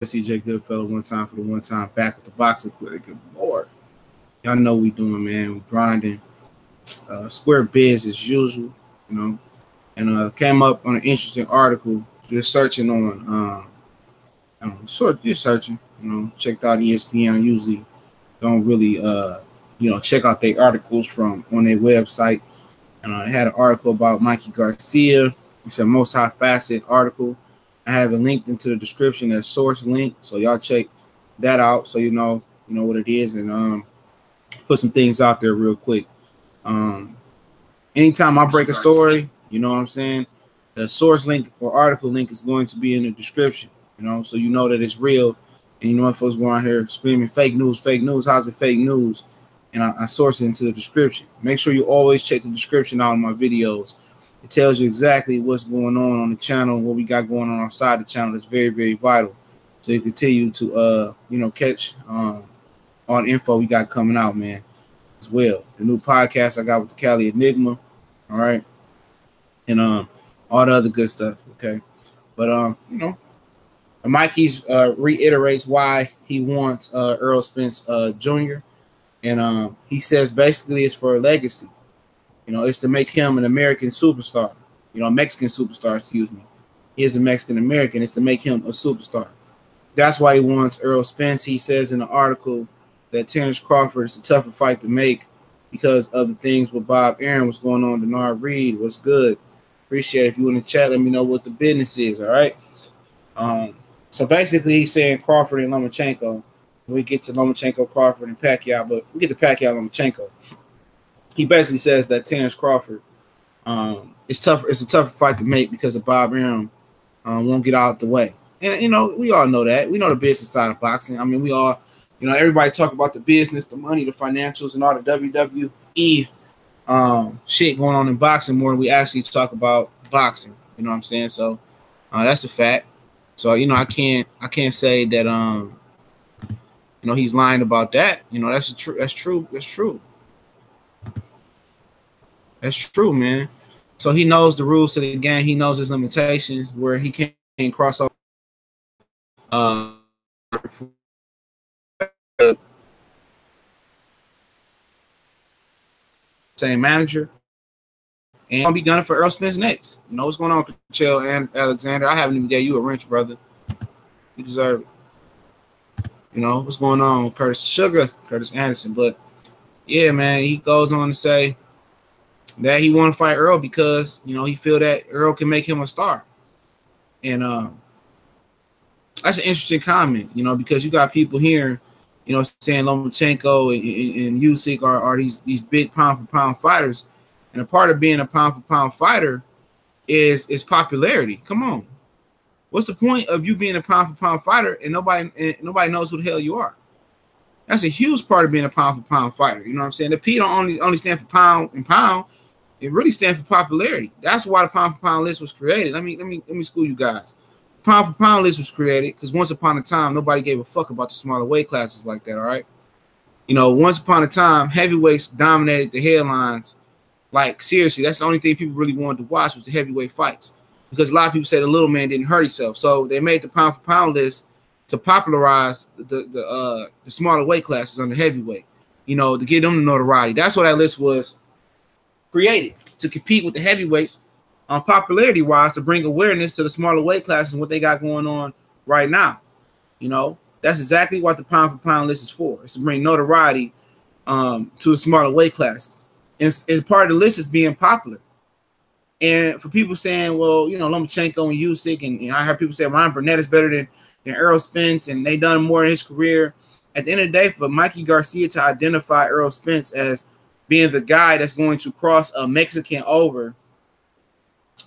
CJ Goodfellow one time for the one time back with the boxing clinic. Good Lord. Y'all know we doing, man. We grinding. Square biz as usual, you know. And came up on an interesting article just searching on just searching, you know, checked out ESPN. I usually don't really check out their articles from on their website. And I had an article about Mikey Garcia. It's a multi-faceted article. I have it linked into the description as source link, so y'all check that out so you know what it is, and put some things out there real quick. Anytime I break a story, you know what I'm saying, the source link or article link is going to be in the description, you know, so you know that it's real. And you know what folks go out here screaming fake news, how's it fake news? And I source it into the description. Make sure you always check the description out of my videos. It tells you exactly what's going on the channel, what we got going on outside the channel. That's very, very vital. So you continue to, catch all the info we got coming out, man, as well. The new podcast I got with the Cali Enigma, all right, and all the other good stuff, okay. But, Mikey's reiterates why he wants Errol Spence Jr., and he says basically it's for a legacy. You know, it's to make him an American superstar. You know, a Mexican superstar, excuse me. He is a Mexican-American. It's to make him a superstar. That's why he wants Errol Spence. He says in the article that Terrence Crawford is a tougher fight to make because of the things with Bob Arum, what's going on, Denard Reed, what's good. Appreciate it. If you want to chat, let me know what the business is, all right? So basically he's saying Crawford and Lomachenko. We get to Lomachenko, Crawford, and Pacquiao, but we get to Pacquiao, Lomachenko. He basically says that Terrence Crawford it's a tougher fight to make because of Bob Arum won't get out the way. And, you know, we all know that. We know the business side of boxing. I mean, we all, you know, everybody talk about the business, the money, the financials, and all the WWE shit going on in boxing more than we actually talk about boxing. You know what I'm saying? So that's a fact. So, you know, I can't say that he's lying about that. You know, that's true. That's true, man. So he knows the rules to the game. He knows his limitations where he can't cross over same manager. And I'll be gunning for Errol Spence next. You know what's going on, Chill and Alexander? I haven't even gave you a wrench, brother. You deserve it. You know what's going on with Curtis Anderson. But yeah, man, he goes on to say that he want to fight Errol because, you know, he feel that Errol can make him a star. And that's an interesting comment, you know, because you got people here, you know, saying Lomachenko and Usyk are these big pound-for-pound fighters. And a part of being a pound-for-pound fighter is popularity. Come on. What's the point of you being a pound-for-pound fighter and nobody knows who the hell you are? That's a huge part of being a pound-for-pound fighter. You know what I'm saying? The P don't only stand for pound and pound. It really stands for popularity. That's why the pound-for-pound list was created. Let me school you guys. The pound-for-pound list was created because once upon a time, nobody gave a fuck about the smaller weight classes like that, all right? You know, once upon a time, heavyweights dominated the headlines. Like, seriously, that's the only thing people really wanted to watch was the heavyweight fights. Because a lot of people say the little man didn't hurt himself. So they made the pound-for-pound list to popularize the smaller weight classes under heavyweight, you know, to get them the notoriety. That's what that list was created, to compete with the heavyweights on popularity-wise, to bring awareness to the smaller weight classes and what they got going on right now. You know, that's exactly what the pound-for-pound list is for. It's to bring notoriety to the smaller weight classes. And it's part of the list is being popular. And for people saying, well, you know, Lomachenko and Usyk, and I heard people say Ryan Burnett is better than Errol Spence, and they done more in his career. At the end of the day, for Mikey Garcia to identify Errol Spence as being the guy that's going to cross a Mexican over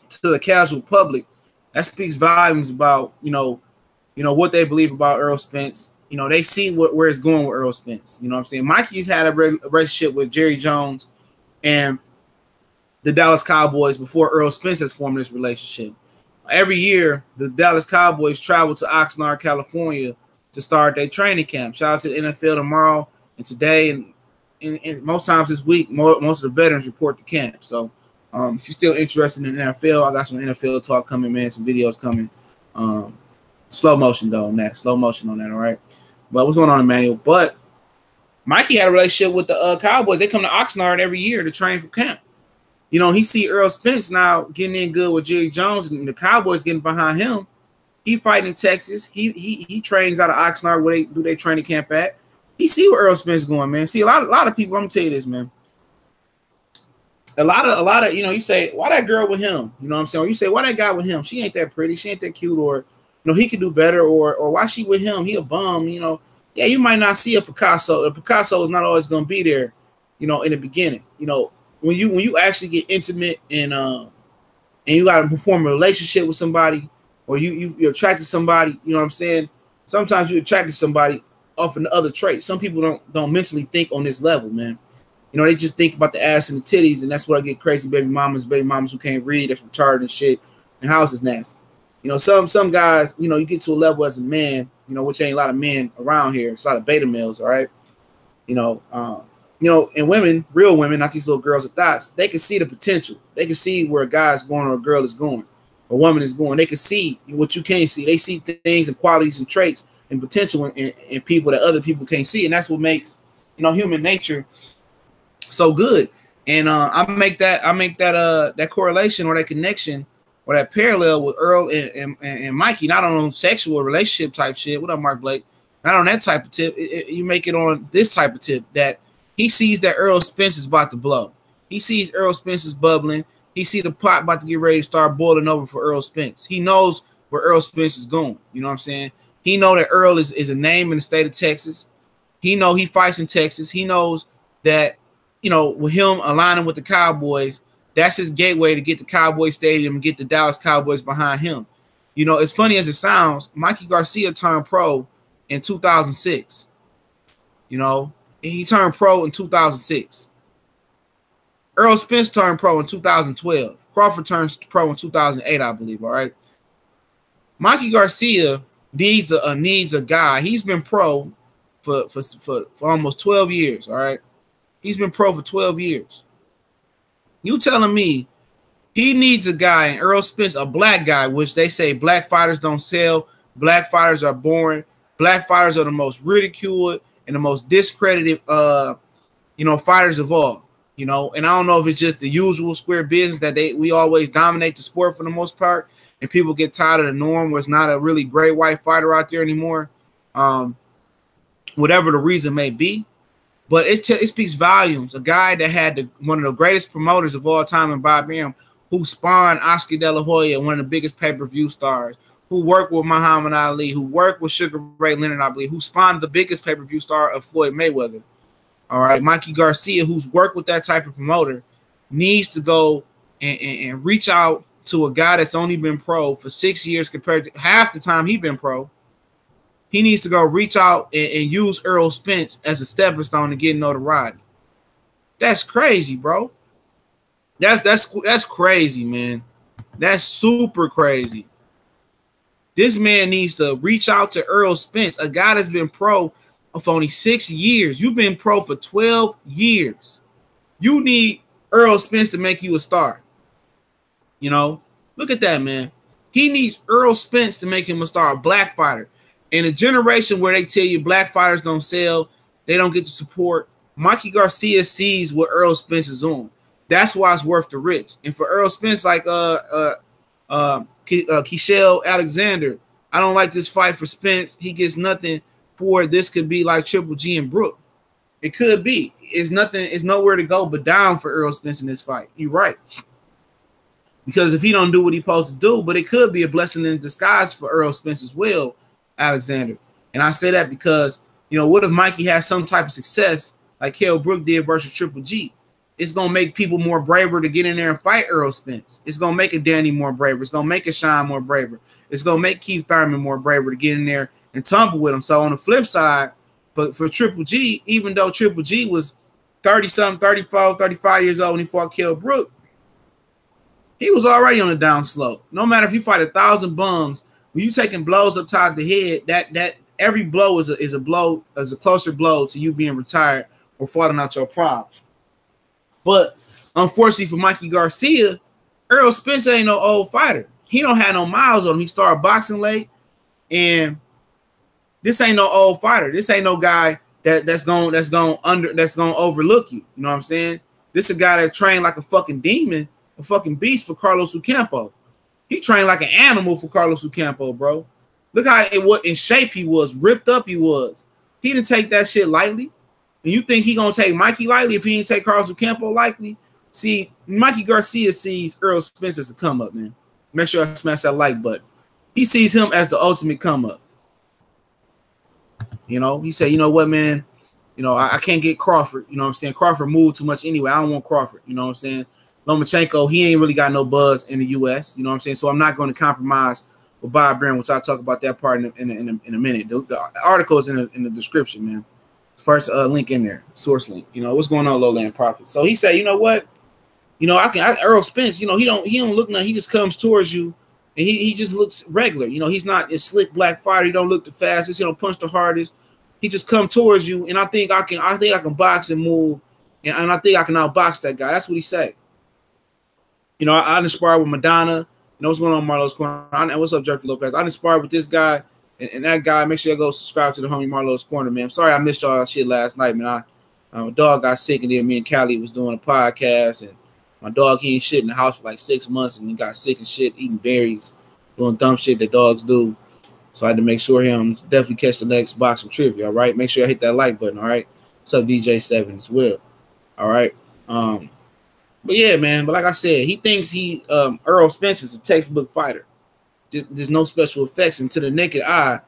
to the casual public, that speaks volumes about, you know what they believe about Errol Spence. You know, they see where it's going with Errol Spence. You know what I'm saying? Mikey's had a relationship with Jerry Jones and the Dallas Cowboys before Errol Spence has formed this relationship. Every year, the Dallas Cowboys travel to Oxnard, California to start their training camp. Shout out to the NFL tomorrow and today, and most times this week, most of the veterans report to camp. So if you're still interested in the NFL, I got some NFL talk coming, man, some videos coming. Slow motion though on that. Slow motion on that. All right. But what's going on, Emmanuel? But Mikey had a relationship with the Cowboys. They come to Oxnard every year to train for camp. You know, he see Errol Spence now getting in good with Jerry Jones, and the Cowboys getting behind him. He fighting in Texas. He trains out of Oxnard where they do their training camp at. He see where Errol Spence going, man. See, a lot of people, I'm gonna tell you this, man. A lot of, you know, you say, why that girl with him? You know what I'm saying? Or you say, why that guy with him? She ain't that pretty, she ain't that cute, or you know, he could do better, or why she with him? He a bum, you know. Yeah, you might not see a Picasso. A Picasso is not always gonna be there, you know, in the beginning. You know, when you actually get intimate and you gotta perform a relationship with somebody, or you attracted somebody, you know what I'm saying? Sometimes you attracted somebody off of the other traits. Some people don't mentally think on this level, man. You know, they just think about the ass and the titties, and that's what I get crazy baby mamas who can't read, that's retarded and shit, and house is nasty. You know, some guys, you know, you get to a level as a man, you know, which ain't a lot of men around here. It's a lot of beta males, all right? You know, and women, real women, not these little girls with thoughts, they can see the potential. They can see where a guy's going or a girl is going, a woman is going. They can see what you can't see. They see things and qualities and traits and potential in people that other people can't see, and that's what makes, you know, human nature so good. And I make that correlation or that connection or that parallel with Earl and Mikey, not on sexual relationship type shit. What up, Mark Blake? Not on that type of tip. You make it on this type of tip that he sees that Errol Spence is about to blow. He sees Errol Spence is bubbling. He see the pot about to get ready to start boiling over for Errol Spence. He knows where Errol Spence is going. You know what I'm saying? He know that Earl is a name in the state of Texas. He know he fights in Texas. He knows that, you know, with him aligning with the Cowboys, that's his gateway to get the Cowboy Stadium and get the Dallas Cowboys behind him. You know, as funny as it sounds, Mikey Garcia turned pro in 2006. You know, he turned pro in 2006. Errol Spence turned pro in 2012. Crawford turned pro in 2008, I believe. All right. Mikey Garcia needs a guy. He's been pro for almost 12 years. All right. He's been pro for 12 years. You telling me he needs a guy, and Errol Spence, a black guy, which they say black fighters don't sell, black fighters are boring, black fighters are the most ridiculed and the most discredited, you know, fighters of all. You know, and I don't know if it's just the usual square business that we always dominate the sport for the most part, and people get tired of the norm where it's not a really great white fighter out there anymore, whatever the reason may be. But it speaks volumes. A guy that had one of the greatest promoters of all time in Bob Arum, who spawned Oscar De La Hoya, one of the biggest pay-per-view stars, who worked with Muhammad Ali, who worked with Sugar Ray Leonard, I believe, who spawned the biggest pay-per-view star of Floyd Mayweather. All right, Mikey Garcia, who's worked with that type of promoter, needs to go and reach out to a guy that's only been pro for 6 years compared to half the time he's been pro. He needs to go reach out and use Errol Spence as a stepping stone to get notoriety. That's crazy, bro. That's crazy, man. That's super crazy. This man needs to reach out to Errol Spence, a guy that's been pro for only 6 years. You've been pro for 12 years. You need Errol Spence to make you a star. You know, look at that, man. He needs Errol Spence to make him a star, a black fighter. In a generation where they tell you black fighters don't sell, they don't get the support, Mikey Garcia sees what Errol Spence is on. That's why it's worth the risk. And for Errol Spence, like Keishel Alexander, I don't like this fight for Spence. He gets nothing for it. This could be like Triple G and Brook. It could be. It's nothing. It's nowhere to go but down for Errol Spence in this fight. You're right. Because if he don't do what he's supposed to do, but it could be a blessing in disguise for Errol Spence as well, Alexander. And I say that because, you know, what if Mikey has some type of success like Kell Brook did versus Triple G? It's going to make people more braver to get in there and fight Errol Spence. It's going to make a Danny more braver. It's going to make a Sean more braver. It's going to make Keith Thurman more braver to get in there and tumble with him. So on the flip side, but for Triple G, even though Triple G was 30-something, 34, 35 years old when he fought Kell Brook, he was already on the down slope. No matter if you fight 1,000 bums, when you taking blows up top of the head, that every blow is a closer blow to you being retired or falling out your prime. But unfortunately for Mikey Garcia, Errol Spence ain't no old fighter. He don't have no miles on him. He started boxing late. And this ain't no old fighter. This ain't no guy that's gonna overlook you. You know what I'm saying? This is a guy that trained like a fucking demon, a fucking beast for Carlos Ocampo. He trained like an animal for Carlos Ocampo, bro. Look how what in shape he was, ripped up he was. He didn't take that shit lightly. And you think he gonna take Mikey lightly if he didn't take Carlos Ocampo lightly? See, Mikey Garcia sees Errol Spence as a come up, man. Make sure I smash that like button. He sees him as the ultimate come up. You know, he said, you know what, man? You know, I can't get Crawford. You know what I'm saying? Crawford moved too much anyway. I don't want Crawford. You know what I'm saying? Lomachenko, he ain't really got no buzz in the U.S. You know what I'm saying? So I'm not going to compromise with Bob Brown, which I'll talk about that part in a minute. The article is in the description, man. First link in there, source link. You know, what's going on, Lowland Profit? So he said, you know what? You know, Errol Spence, you know, he don't look nothing. He just comes towards you, and he just looks regular. You know, he's not a slick black fighter. He don't look the fastest. He don't punch the hardest. He just come towards you, and I think I can box and move, and I think I can outbox that guy. That's what he said. You know, I sparred with Madonna. You know what's going on, Marlo's Corner? What's up, Jeffrey Lopez? I sparred with this guy and that guy. Make sure you go subscribe to the homie Marlo's Corner, man. I'm sorry I missed y'all shit last night, man. My dog got sick, and then me and Callie was doing a podcast, and my dog, he ain't shit in the house for like 6 months, and he got sick and shit, eating berries, doing dumb shit that dogs do. So I had to make sure him definitely catch the next boxing trivia, all right? Make sure I hit that like button, all right? What's up, DJ7 as well, all right? But yeah, man, but like I said, he thinks Errol Spence is a textbook fighter. There's no special effects, and to the naked eye,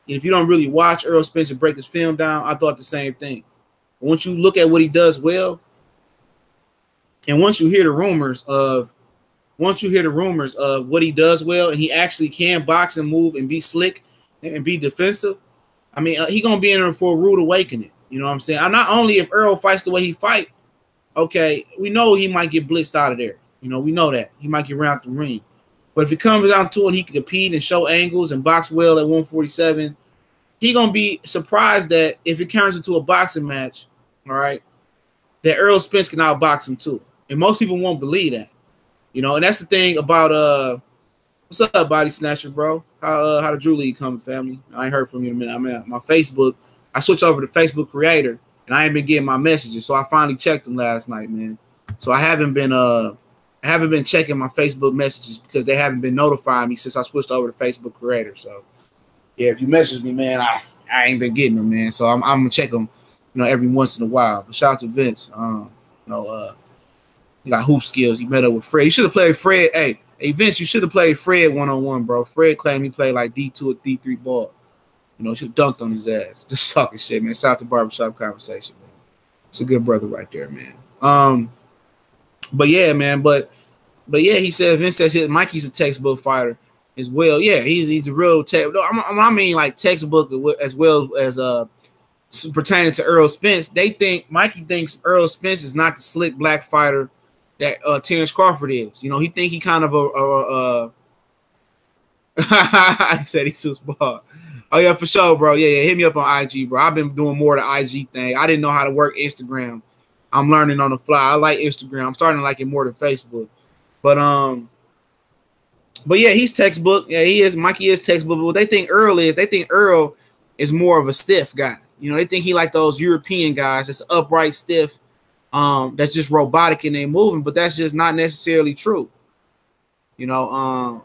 if you don't really watch Errol Spence and break his film down, I thought the same thing. But once you look at what he does well, and once you hear the rumors of what he does well, and he actually can box and move and be slick and be defensive, I mean, he gonna be in there for a rude awakening. You know what I'm saying? Not only if Errol fights the way he fight, okay, we know he might get blitzed out of there. You know, we know that he might get around the ring. But if it comes down to it, and he can compete and show angles and box well at 147, he gonna be surprised that if it turns into a boxing match, all right, that Errol Spence can outbox him too. And most people won't believe that. You know, and that's the thing about what's up, Body Snatcher, bro? How the Drew League coming, family? I ain't heard from you in a minute. I'm at my Facebook. I switched over to Facebook Creator, and I ain't been getting my messages, so I finally checked them last night, man. So I haven't been checking my Facebook messages because they haven't been notifying me since I switched over to Facebook Creator. So yeah, if you message me, man, I ain't been getting them, man. So I'm gonna check them, you know, every once in a while. But shout out to Vince. He got hoop skills. He met up with Fred. You should have played Fred. Hey, Vince, you should have played Fred one-on-one, bro. Fred claimed he played like D2 or D3 ball. You know, you should have dunked on his ass. Just talking shit, man. Shout out to Barbershop Conversation, man. It's a good brother right there, man. But yeah, man. But yeah, he said Vince says Mikey's a textbook fighter as well. Yeah, he's a real I mean, like textbook as well as pertaining to Errol Spence. Mikey thinks Errol Spence is not the slick black fighter that Terrence Crawford is. You know, he think he kind of I said he's too small. Oh yeah, for sure, bro. Yeah, hit me up on IG, bro. I've been doing more of the IG thing. I didn't know how to work Instagram. I'm learning on the fly. I like Instagram. I'm starting to like it more than Facebook. But yeah, he's textbook. Yeah, he is. Mikey is textbook. But what they think Errol is more of a stiff guy. You know, they think he like those European guys, just upright, stiff, that's just robotic in their movement, but that's just not necessarily true. You know,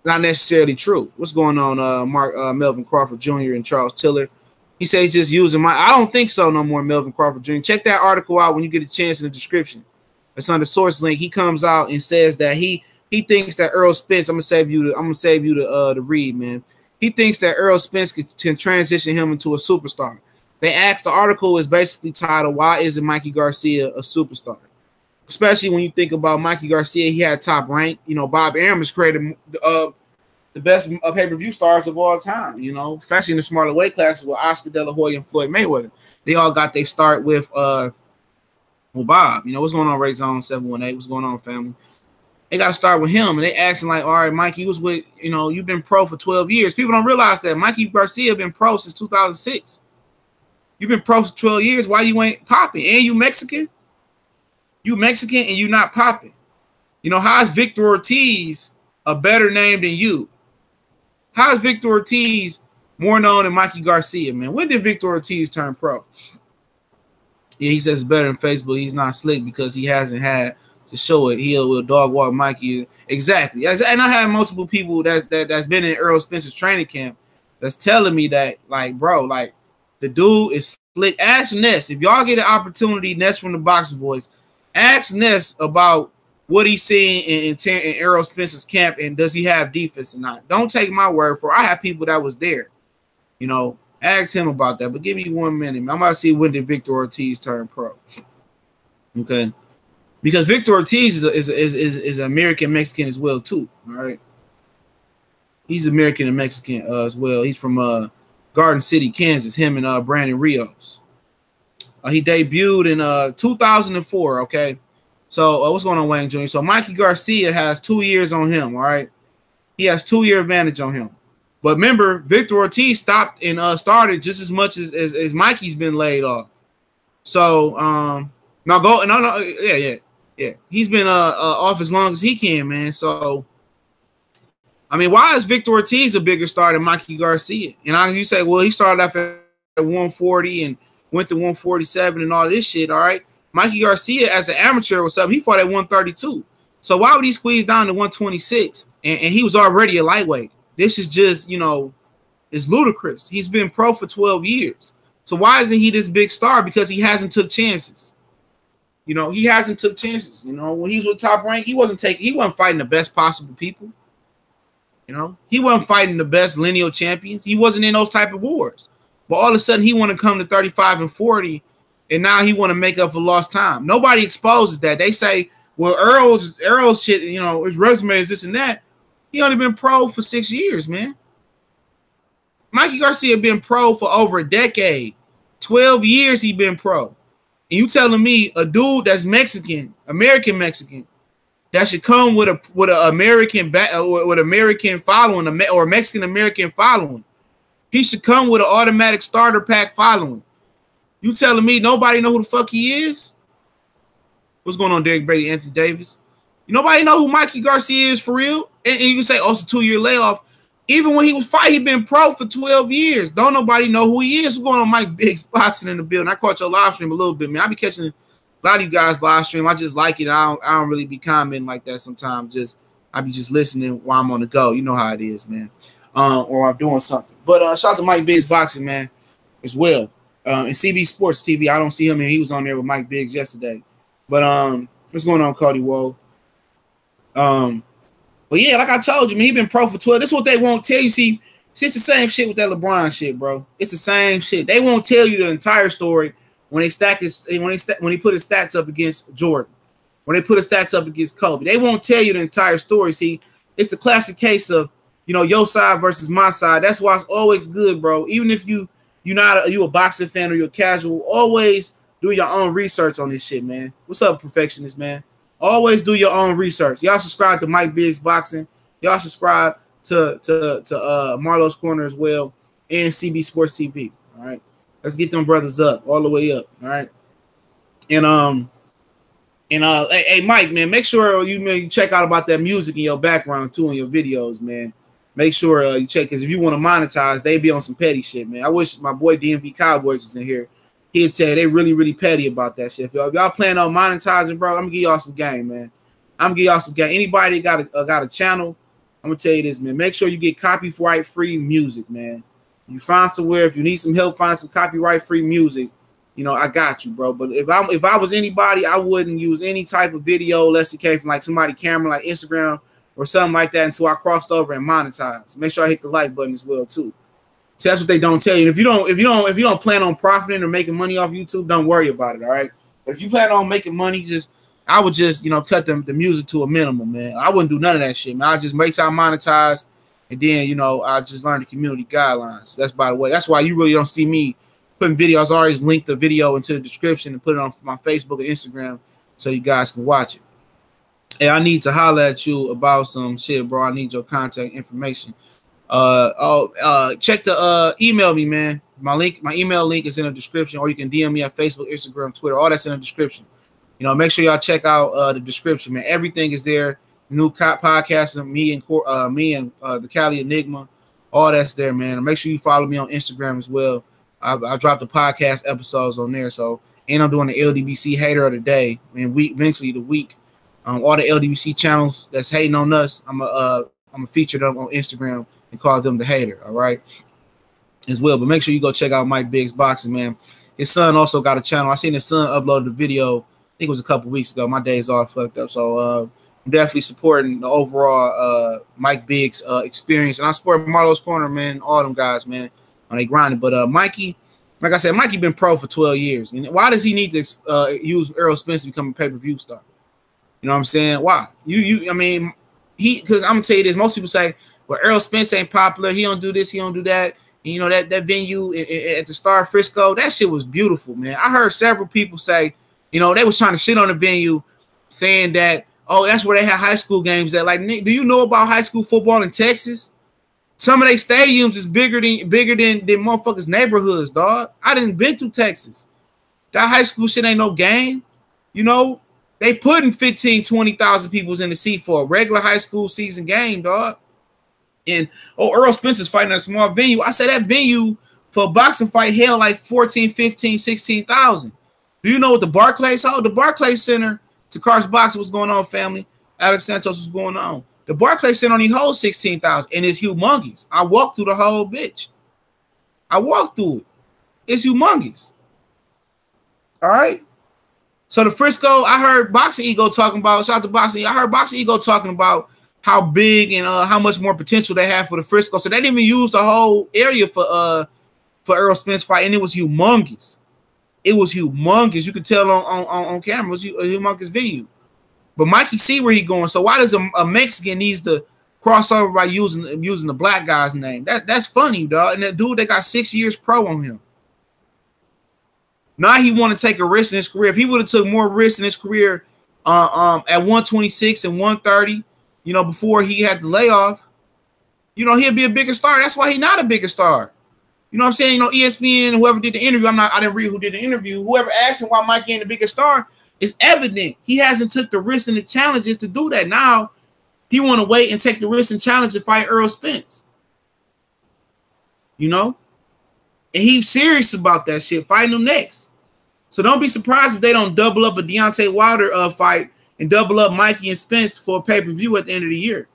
not necessarily true. What's going on, Melvin Crawford Jr. and Charles Tiller? He said he's just using I don't think so no more, Melvin Crawford Jr. Check that article out when you get a chance in the description. It's on the source link. He comes out and says that he thinks that Errol Spence, I'm gonna save you to read, man. He thinks that Errol Spence can transition him into a superstar. They asked, the article is basically titled, "Why isn't Mikey Garcia a superstar?" Especially when you think about Mikey Garcia, he had top rank. You know, Bob Arum has created the best pay-per-view stars of all time, you know, especially in the smaller weight classes with Oscar De La Hoya and Floyd Mayweather. They all got their start with Bob. You know, what's going on, Ray Zone 718? What's going on, family? They got to start with him, and they asking like, all right, Mikey, you was with, you know, you've been pro for 12 years. People don't realize that Mikey Garcia been pro since 2006. You've been pro for 12 years. Why you ain't popping? And you Mexican? You Mexican and you not popping. You know, how is Victor Ortiz a better name than you? How is Victor Ortiz more known than Mikey Garcia, man? When did Victor Ortiz turn pro? Yeah, he says it's better than Facebook. He's not slick because he hasn't had to show it. He will dog walk Mikey. Exactly. And I have multiple people that's been in Errol Spence's training camp that's telling me that, like, bro, like, the dude is slick. Ask Ness. If y'all get an opportunity, Ness from the Boxing Voice, ask Ness about what he's seeing in Errol Spence's camp, and does he have defense or not. Don't take my word for it. I have people that was there. You know, ask him about that. But give me 1 minute. I'm about to see when did Victor Ortiz turn pro. Okay. Because Victor Ortiz is American Mexican as well, too. All right. He's American and Mexican as well. He's from Garden City, Kansas. Him and Brandon Rios. He debuted in 2004. Okay. So what's going on, Wayne Jr.? So Mikey Garcia has 2 years on him. All right. He has 2-year advantage on him. But remember, Victor Ortiz stopped and started just as much as Mikey's been laid off. So yeah. He's been off as long as he can, man. So I mean, why is Victor Ortiz a bigger star than Mikey Garcia? And you say, well, he started off at 140 and went to 147 and all this shit. All right. Mikey Garcia, as an amateur or something, he fought at 132. So why would he squeeze down to 126? And he was already a lightweight. This is just, you know, it's ludicrous. He's been pro for 12 years. So why isn't he this big star? Because he hasn't took chances. You know, he hasn't took chances. You know, when he was with Top Rank, he wasn't fighting the best possible people. You know, he wasn't fighting the best lineal champions. He wasn't in those type of wars. But all of a sudden, he want to come to 35 and 40, and now he want to make up for lost time. Nobody exposes that. They say, well, Errol's shit, you know, his resume is this and that. He only been pro for 6 years, man. Mikey Garcia been pro for over a decade. 12 years he been pro. And you telling me a dude that's Mexican, American Mexican, that should come with an American following or Mexican American following. He should come with an automatic starter pack following. You telling me nobody know who the fuck he is? What's going on, Derek Brady, Anthony Davis? Nobody know who Mikey Garcia is for real? And you can say, oh, it's a 2-year layoff. Even when he was fighting, he been pro for 12 years. Don't nobody know who he is. What's going on, Mike Biggs Boxing in the building? I caught your live stream a little bit, man. I be catching a lot of you guys live stream. I just like it. I don't really be commenting like that sometimes. I be just listening while I'm on the go. You know how it is, man. Or I'm doing something. But shout out to Mike Biggs Boxing, man, as well. And CB Sports TV, I don't see him, and he was on there with Mike Biggs yesterday. But what's going on, Cody Woe? But yeah, like I told you, man, he been pro for 12. This is what they won't tell you. See, it's the same shit with that LeBron shit, bro. It's the same shit. They won't tell you the entire story when he put his stats up against Jordan, when they put his stats up against Kobe. They won't tell you the entire story. See, it's the classic case of, you know, your side versus my side. That's why it's always good, bro. Even if you a boxing fan or you're casual, always do your own research on this shit, man. What's up, perfectionist, man? Always do your own research. Y'all subscribe to Mike Biggs Boxing. Y'all subscribe to Marlo's Corner as well and CB Sports TV. All right, let's get them brothers up all the way up. All right, and hey Mike, man, make sure you check out about that music in your background too in your videos, man. Make sure you check, because if you want to monetize, they be on some petty shit, man. I wish my boy DMV Cowboys was in here. He'd tell you they really, really petty about that shit. If y'all plan on monetizing, bro, I'm gonna give y'all some game, man. I'm gonna give y'all some game. Anybody got a channel, I'm gonna tell you this, man. Make sure you get copyright-free music, man. You find somewhere, if you need some help, find some copyright-free music. You know, I got you, bro. But if I was anybody, I wouldn't use any type of video unless it came from like somebody's camera, like Instagram or something like that, until I crossed over and monetized. Make sure I hit the like button as well too. So that's what they don't tell you. If you don't plan on profiting or making money off YouTube, don't worry about it. All right. But if you plan on making money, I would just cut the music to a minimum, man. I wouldn't do none of that shit, man. I just wait till I monetize, and then I just learn the community guidelines. That's, by the way, that's why you really don't see me putting videos. I always link the video into the description and put it on my Facebook and Instagram so you guys can watch it. Hey, I need to holler at you about some shit, bro. I need your contact information. Check the email me, man. My email link is in the description, or you can DM me at Facebook, Instagram, Twitter. All that's in the description. Make sure y'all check out the description, man. Everything is there. New podcast of me and the Cali Enigma. All that's there, man. And make sure you follow me on Instagram as well. I dropped the podcast episodes on there. So, and I'm doing the LDBC hater of the day and eventually the week. All the LDBC channels that's hating on us, I'm gonna feature them on Instagram and call them the hater. All right, as well. But make sure you go check out Mike Biggs Boxing, man. His son also got a channel. I seen his son uploaded a video. I think it was a couple weeks ago. My days all fucked up, so I'm definitely supporting the overall Mike Biggs experience, and I support Marlo's Corner, man. All them guys, man, on they grinding. But Mikey, like I said, Mikey been pro for 12 years. And why does he need to use Errol Spence to become a pay-per-view star? You know what I'm saying? Why? I mean, because I'm gonna tell you this. Most people say, well, Errol Spence ain't popular. He don't do this. He don't do that. And, you know, that venue at the Star Frisco, that shit was beautiful, man. I heard several people say, you know, they was trying to shit on the venue, saying that, oh, that's where they had high school games at. Like, do you know about high school football in Texas? Some of their stadiums is bigger than motherfuckers' neighborhoods, dog. I didn't been to Texas. That high school shit ain't no game. You know, they putting 15, 20,000 people in the seat for a regular high school season game, dog. And, Errol Spence is fighting at a small venue. I said that venue for a boxing fight held like 14, 15, 16,000. Do you know what the Barclays hold? The Barclays Center, Takaris Boxing was going on, family. Alex Santos was going on. The Barclays Center only holds 16,000, and it's humongous. I walked through the whole bitch. I walked through it. It's humongous. All right? So the Frisco, I heard Boxing Ego talking about, shout out to Boxing, I heard Boxing Ego talking about how big and how much more potential they have for the Frisco. So they didn't even use the whole area for Errol Spence fight, and it was humongous. It was humongous. You could tell on camera. It was a humongous venue. But Mikey see where he going. So why does a Mexican needs to cross over by using the black guy's name? That's funny, dog. And that dude, they got 6 years pro on him. Now he want to take a risk in his career. If he would have took more risks in his career at 126 and 130, you know, before he had the layoff, you know, he'd be a bigger star. That's why he's not a bigger star. You know what I'm saying? You know, ESPN, whoever did the interview, I didn't read who did the interview. Whoever asked him why Mikey ain't the biggest star, it's evident he hasn't took the risks and the challenges to do that. Now he want to wait and take the risk and challenge to fight Errol Spence. You know? And he's serious about that shit, fighting him next. So don't be surprised if they don't double up a Deontay Wilder fight and double up Mikey and Spence for a pay-per-view at the end of the year.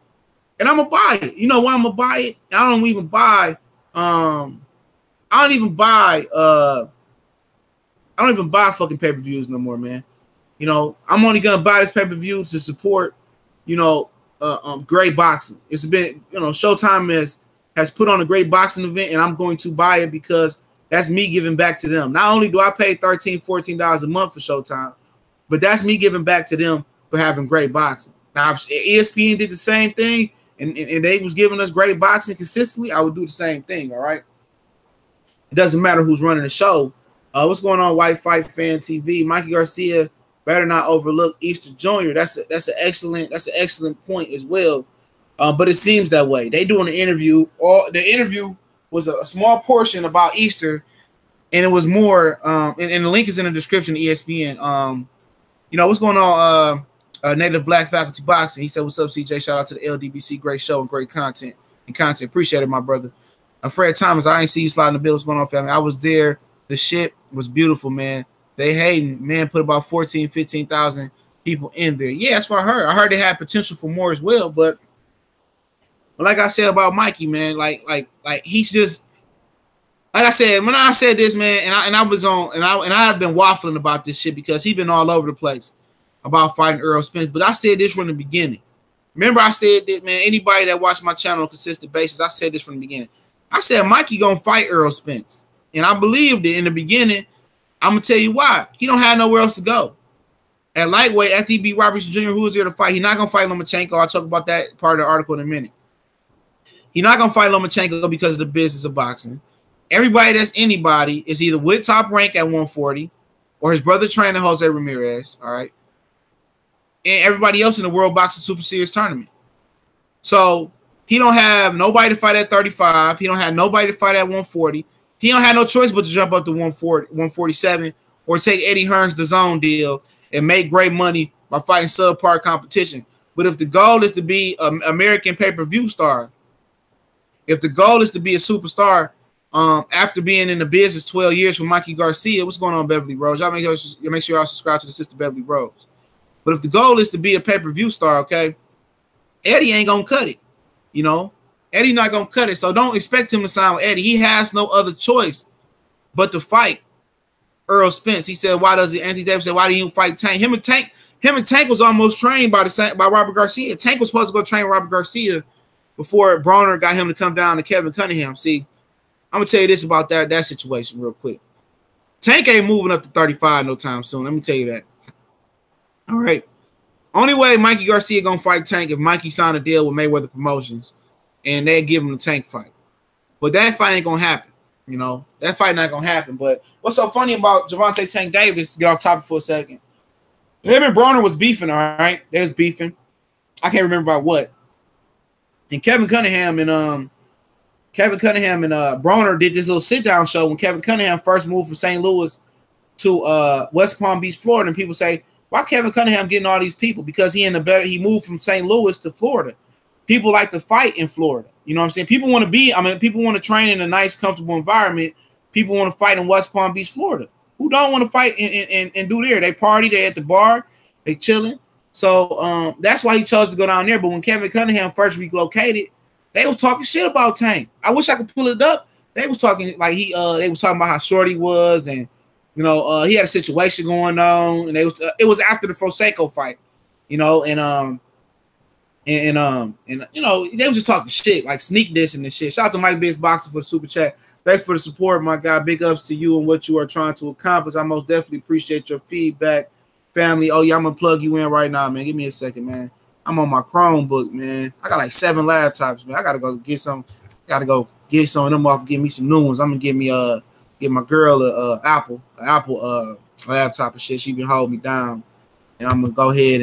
And I'm gonna buy it. You know why I'm gonna buy it? I don't even buy fucking pay-per-views no more, man. You know, I'm only gonna buy this pay-per-view to support, you know, great boxing. It's been, you know, Showtime has put on a great boxing event, and I'm going to buy it because that's me giving back to them. Not only do I pay $13, $14 a month for Showtime, but that's me giving back to them for having great boxing. Now, if ESPN did the same thing and they was giving us great boxing consistently, I would do the same thing, all right? It doesn't matter who's running the show. What's going on, White Fight Fan TV? Mikey Garcia better not overlook Easter Jr. That's an excellent point as well. But it seems that way. They doing an interview. The interview was a small portion about Easter, and it was more. And the link is in the description of ESPN. You know what's going on? Native Black Faculty Boxing. He said, "What's up, CJ? Shout out to the LDBC. Great show and great content. Appreciate it, my brother." Fred Thomas, I ain't see you sliding the bill. What's going on, family? I was there. The shit was beautiful, man. They hating, man, put about 14, 15,000 people in there. Yeah, that's what I heard. I heard they had potential for more as well, but like I said about Mikey, man, like he's just, like I said, when I said this, man, and I have been waffling about this shit because he's been all over the place about fighting Errol Spence, but I said this from the beginning. Remember, I said that, man, anybody that watched my channel on a consistent basis, I said this from the beginning. I said Mikey gonna fight Errol Spence, and I believed it in the beginning. I'm gonna tell you why. He don't have nowhere else to go. At lightweight, after he beat Robertson Jr., who was there to fight, he's not gonna fight Lomachenko. I'll talk about that part of the article in a minute. He's not gonna fight Lomachenko because of the business of boxing. Everybody that's anybody is either with Top Rank at 140 or his brother trainer Jose Ramirez. All right, and everybody else in the World Boxing Super Series tournament. So he don't have nobody to fight at 35. He don't have nobody to fight at 140. He don't have no choice but to jump up to 140, 147 or take Eddie Hearn's DAZN deal and make great money by fighting subpar competition. But if the goal is to be an American pay-per-view star, If the goal is to be a superstar, after being in the business 12 years for Mikey Garcia, what's going on, Beverly Rose? Y'all make sure y'all subscribe to the sister Beverly Rose. But if the goal is to be a pay-per-view star, okay, Eddie ain't gonna cut it. You know, Eddie not gonna cut it. So don't expect him to sign with Eddie. He has no other choice but to fight Errol Spence. He said, "Why does it?" Anthony Davis said, "Why do you fight Tank?" Him and Tank was almost trained by Robert Garcia. Tank was supposed to go train Robert Garcia before Broner got him to come down to Kevin Cunningham. See, I'm gonna tell you this about that situation real quick. Tank ain't moving up to 35 no time soon. Let me tell you that. All right. Only way Mikey Garcia gonna fight Tank if Mikey signed a deal with Mayweather Promotions and they give him the Tank fight. But that fight ain't gonna happen. You know, that fight not gonna happen. But what's so funny about Gervonta Tank Davis, get off topic for a second. Him and Broner was beefing, all right? They was beefing. I can't remember about what. And Kevin Cunningham and Broner did this little sit-down show when Kevin Cunningham first moved from St. Louis to West Palm Beach, Florida. And people say, why Kevin Cunningham getting all these people? Because he moved from St. Louis to Florida. People like to fight in Florida. You know what I'm saying? People want to train in a nice, comfortable environment. People want to fight in West Palm Beach, Florida. Who don't want to fight and do there? They party, they at the bar, they chilling. So that's why he chose to go down there. But when Kevin Cunningham first relocated, they was talking shit about Tank. I wish I could pull it up. They was talking like they was talking about how short he was, and you know he had a situation going on, and it was after the Fonseca fight, you know, and you know they was just talking shit like sneak dissing and shit. Shout out to Mike Biggs Boxer for the super chat. Thanks for the support, my guy. Big ups to you and what you are trying to accomplish. I most definitely appreciate your feedback, family. Oh yeah, I'm gonna plug you in right now, man. Give me a second, man. I'm on my Chromebook, man. I got like 7 laptops, man. I gotta go get some. Gotta go get some of them off and get me some new ones. I'm gonna get my girl a Apple laptop and shit. She been holding me down, and I'm gonna go ahead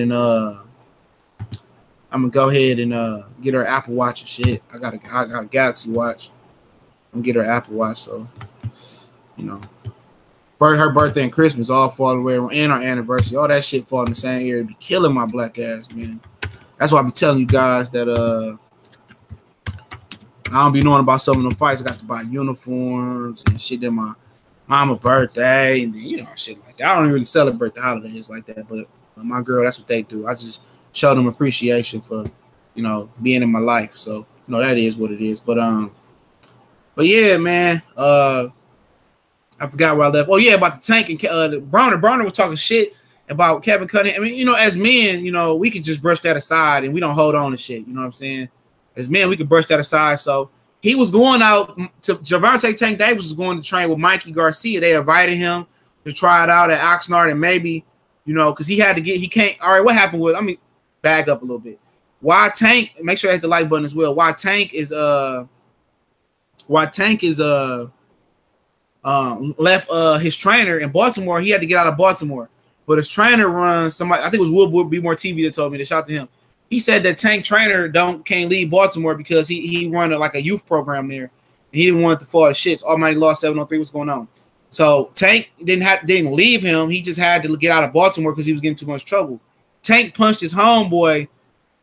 and get her Apple Watch and shit. I got a Galaxy Watch. I'm gonna get her Apple Watch, so you know, her birthday and Christmas all fall away, and our anniversary, all that shit fall in the same year. It'd be killing my black ass, man. That's why I be telling you guys that I don't be knowing about some of them fights. I got to buy uniforms and shit. Then my mama's birthday and you know shit like that. I don't really celebrate the holidays like that, but my girl, that's what they do. I just show them appreciation for you know being in my life. So you know that is what it is. But yeah, man. I forgot where I left. Oh yeah, about the Tank and Broner. Broner was talking shit about Kevin Cunningham. I mean, you know, as men, you know, we can just brush that aside and we don't hold on to shit. You know what I'm saying? As men, we can brush that aside. So he was going out to Gervonta Tank Davis was going to train with Mikey Garcia. They invited him to try it out at Oxnard and maybe, you know, because he can't. All right, what happened with? Let me back up a little bit. Why Tank? Make sure I hit the like button as well. Why Tank is left his trainer in Baltimore. He had to get out of Baltimore. But his trainer runs somebody, I think it was Wood Be More TV that told me to shout to him. He said that Tank trainer can't leave Baltimore because he run like a youth program there. And he didn't want to fall shits. Almighty Law 703, what's going on? So Tank didn't leave him. He just had to get out of Baltimore because he was getting too much trouble. Tank punched his homeboy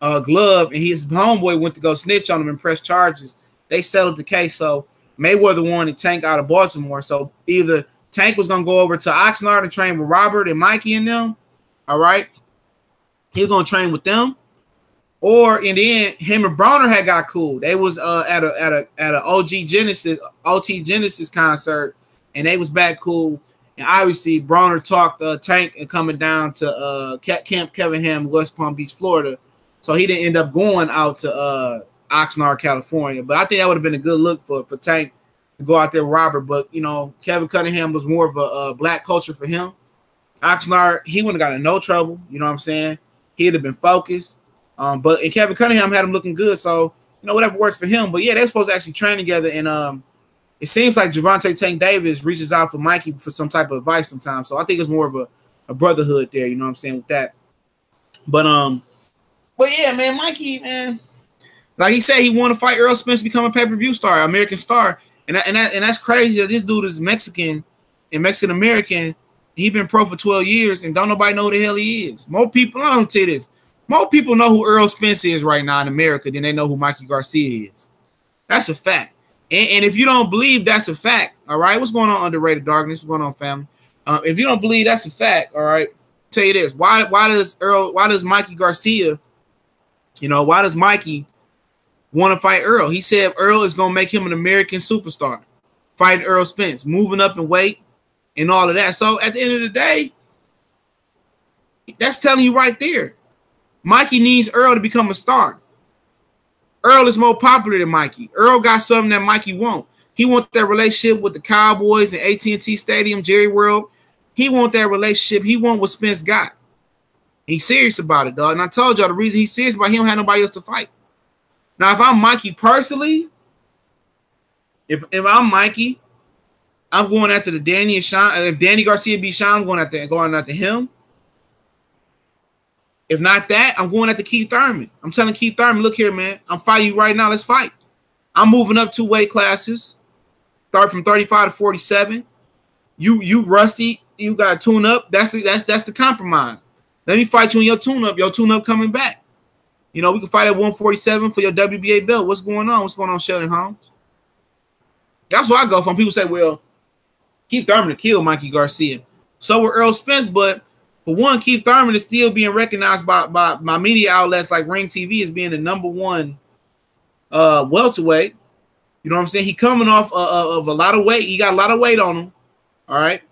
glove, and his homeboy went to go snitch on him and press charges. They settled the case. So Mayweather wanted Tank out of Baltimore. So either Tank was gonna go over to Oxnard and train with Robert and Mikey and them. All right, he was gonna train with them, or in the end, him and Broner had got cool. They was at a OT Genesis concert, and they was back cool. And obviously, Broner talked Tank and coming down to Camp Kevinham, West Palm Beach, Florida. So he didn't end up going out to Oxnard, California. But I think that would have been a good look for Tank to go out there with Robert. But, you know, Kevin Cunningham was more of a black culture for him. Oxnard, he wouldn't have got in no trouble. You know what I'm saying? He'd have been focused. And Kevin Cunningham had him looking good. So, you know, whatever works for him. But, yeah, they're supposed to actually train together. And it seems like Gervonta Tank Davis reaches out for Mikey for some type of advice sometimes. So I think it's more of a brotherhood there. You know what I'm saying with that. But yeah, man, Mikey, man. Like he said, he wanted to fight Errol Spence to become a pay-per-view star, American star. And that's crazy that this dude is Mexican and Mexican-American. He been pro for 12 years and don't nobody know who the hell he is. More people, I'm going to tell you this. More people know who Errol Spence is right now in America than they know who Mikey Garcia is. That's a fact. And if you don't believe that's a fact, all right, what's going on, underrated darkness? What's going on, family? If you don't believe that's a fact, all right, tell you this. Why does Mikey Garcia, why does Mikey want to fight Errol? He said Errol is going to make him an American superstar, fighting Errol Spence, moving up in weight and all of that. So at the end of the day, that's telling you right there, Mikey needs Errol to become a star. Errol is more popular than Mikey. Errol got something that Mikey won't. He wants that relationship with the Cowboys and AT&T Stadium, Jerry World. He wants that relationship. He wants what Spence got. He's serious about it, dog. And I told y'all the reason he's serious about it, he don't have nobody else to fight. Now, if I'm Mikey personally, if I'm Mikey, I'm going after the Danny and Sean. If Danny Garcia beat Sean, I'm going after him. If not that, I'm going after Keith Thurman. I'm telling Keith Thurman, look here, man. I'm fighting you right now. Let's fight. I'm moving up 2 weight classes. Start from 35 to 47. You rusty. You got to tune up. That's the compromise. Let me fight you in your tune up. Your tune up coming back. We can fight at 147 for your WBA belt. What's going on? What's going on, Sheldon Holmes? That's where I go from. People say, well, Keith Thurman to kill Mikey Garcia. So will Errol Spence, but for one, Keith Thurman is still being recognized by media outlets like Ring TV as being the #1 welterweight. You know what I'm saying? He coming off of a lot of weight. He got a lot of weight on him. All right.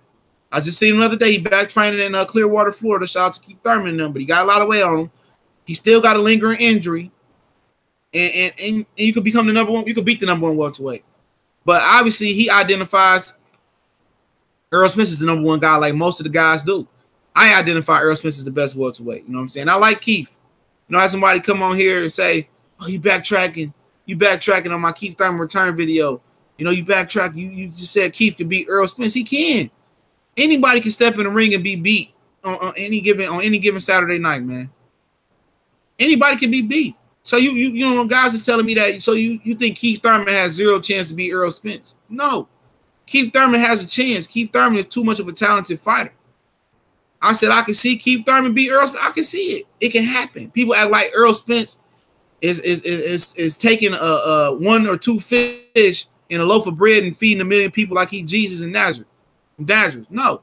I just seen him the other day. He back training in Clearwater, Florida. Shout out to Keith Thurman and them, but he got a lot of weight on him. He still got a lingering injury. And you could become the #1. You could beat the #1 welterweight. But obviously, he identifies Errol Spence as the #1 guy like most of the guys do. I identify Errol Spence as the best welterweight. You know what I'm saying? I like Keith. Have somebody come on here and say, oh, you backtracking. You backtracking on my Keith Thurman return video. You backtrack. You just said Keith can beat Errol Spence. He can. Anybody can step in the ring and be beat on any given Saturday night, man. Anybody can be beat. So guys is telling me that. So you think Keith Thurman has 0 chance to beat Errol Spence? No. Keith Thurman has a chance. Keith Thurman is too much of a talented fighter. I said I can see Keith Thurman beat Errol Spence. I can see it. It can happen. People act like Errol Spence is taking a 1 or 2 fish in a loaf of bread and feeding 1 million people like he's Jesus in Nazareth. No.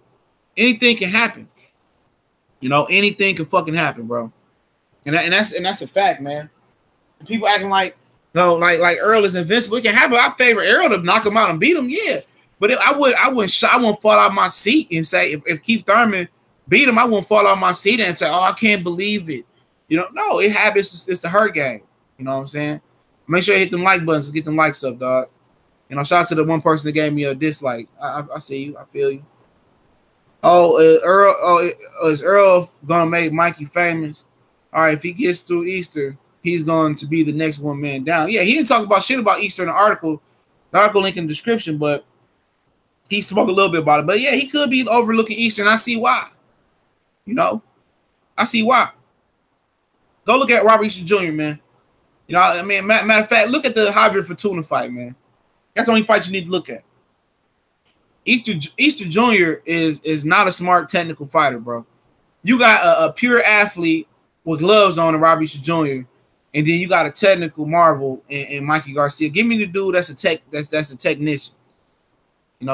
Anything can happen. Anything can fucking happen, bro. And that's a fact, man. People acting like like Errol is invincible. It can happen. I favor Errol to knock him out and beat him, yeah. But I wouldn't fall out my seat and say if Keith Thurman beat him, I won't fall out my seat and say, oh, I can't believe it. No, it happens. It's the hurt game. You know what I'm saying? Make sure you hit them like buttons to get them likes up, dog. Shout out to the one person that gave me a dislike. I see you. I feel you. Is Errol gonna make Mikey famous? All right, if he gets through Easter, he's going to be the next 1 man down. Yeah, he didn't talk about shit about Easter in the article. The article link in the description, but he spoke a little bit about it. But yeah, he could be overlooking Easter, and I see why. I see why. Go look at Robert Easter Jr., man. Matter of fact, look at the Javier Fortuna fight, man. That's the only fight you need to look at. Easter Jr. is not a smart technical fighter, bro. You got a pure athlete with gloves on in Robert Easter Jr., and then you got a technical marvel in Mikey Garcia. Give me the dude that's a technician.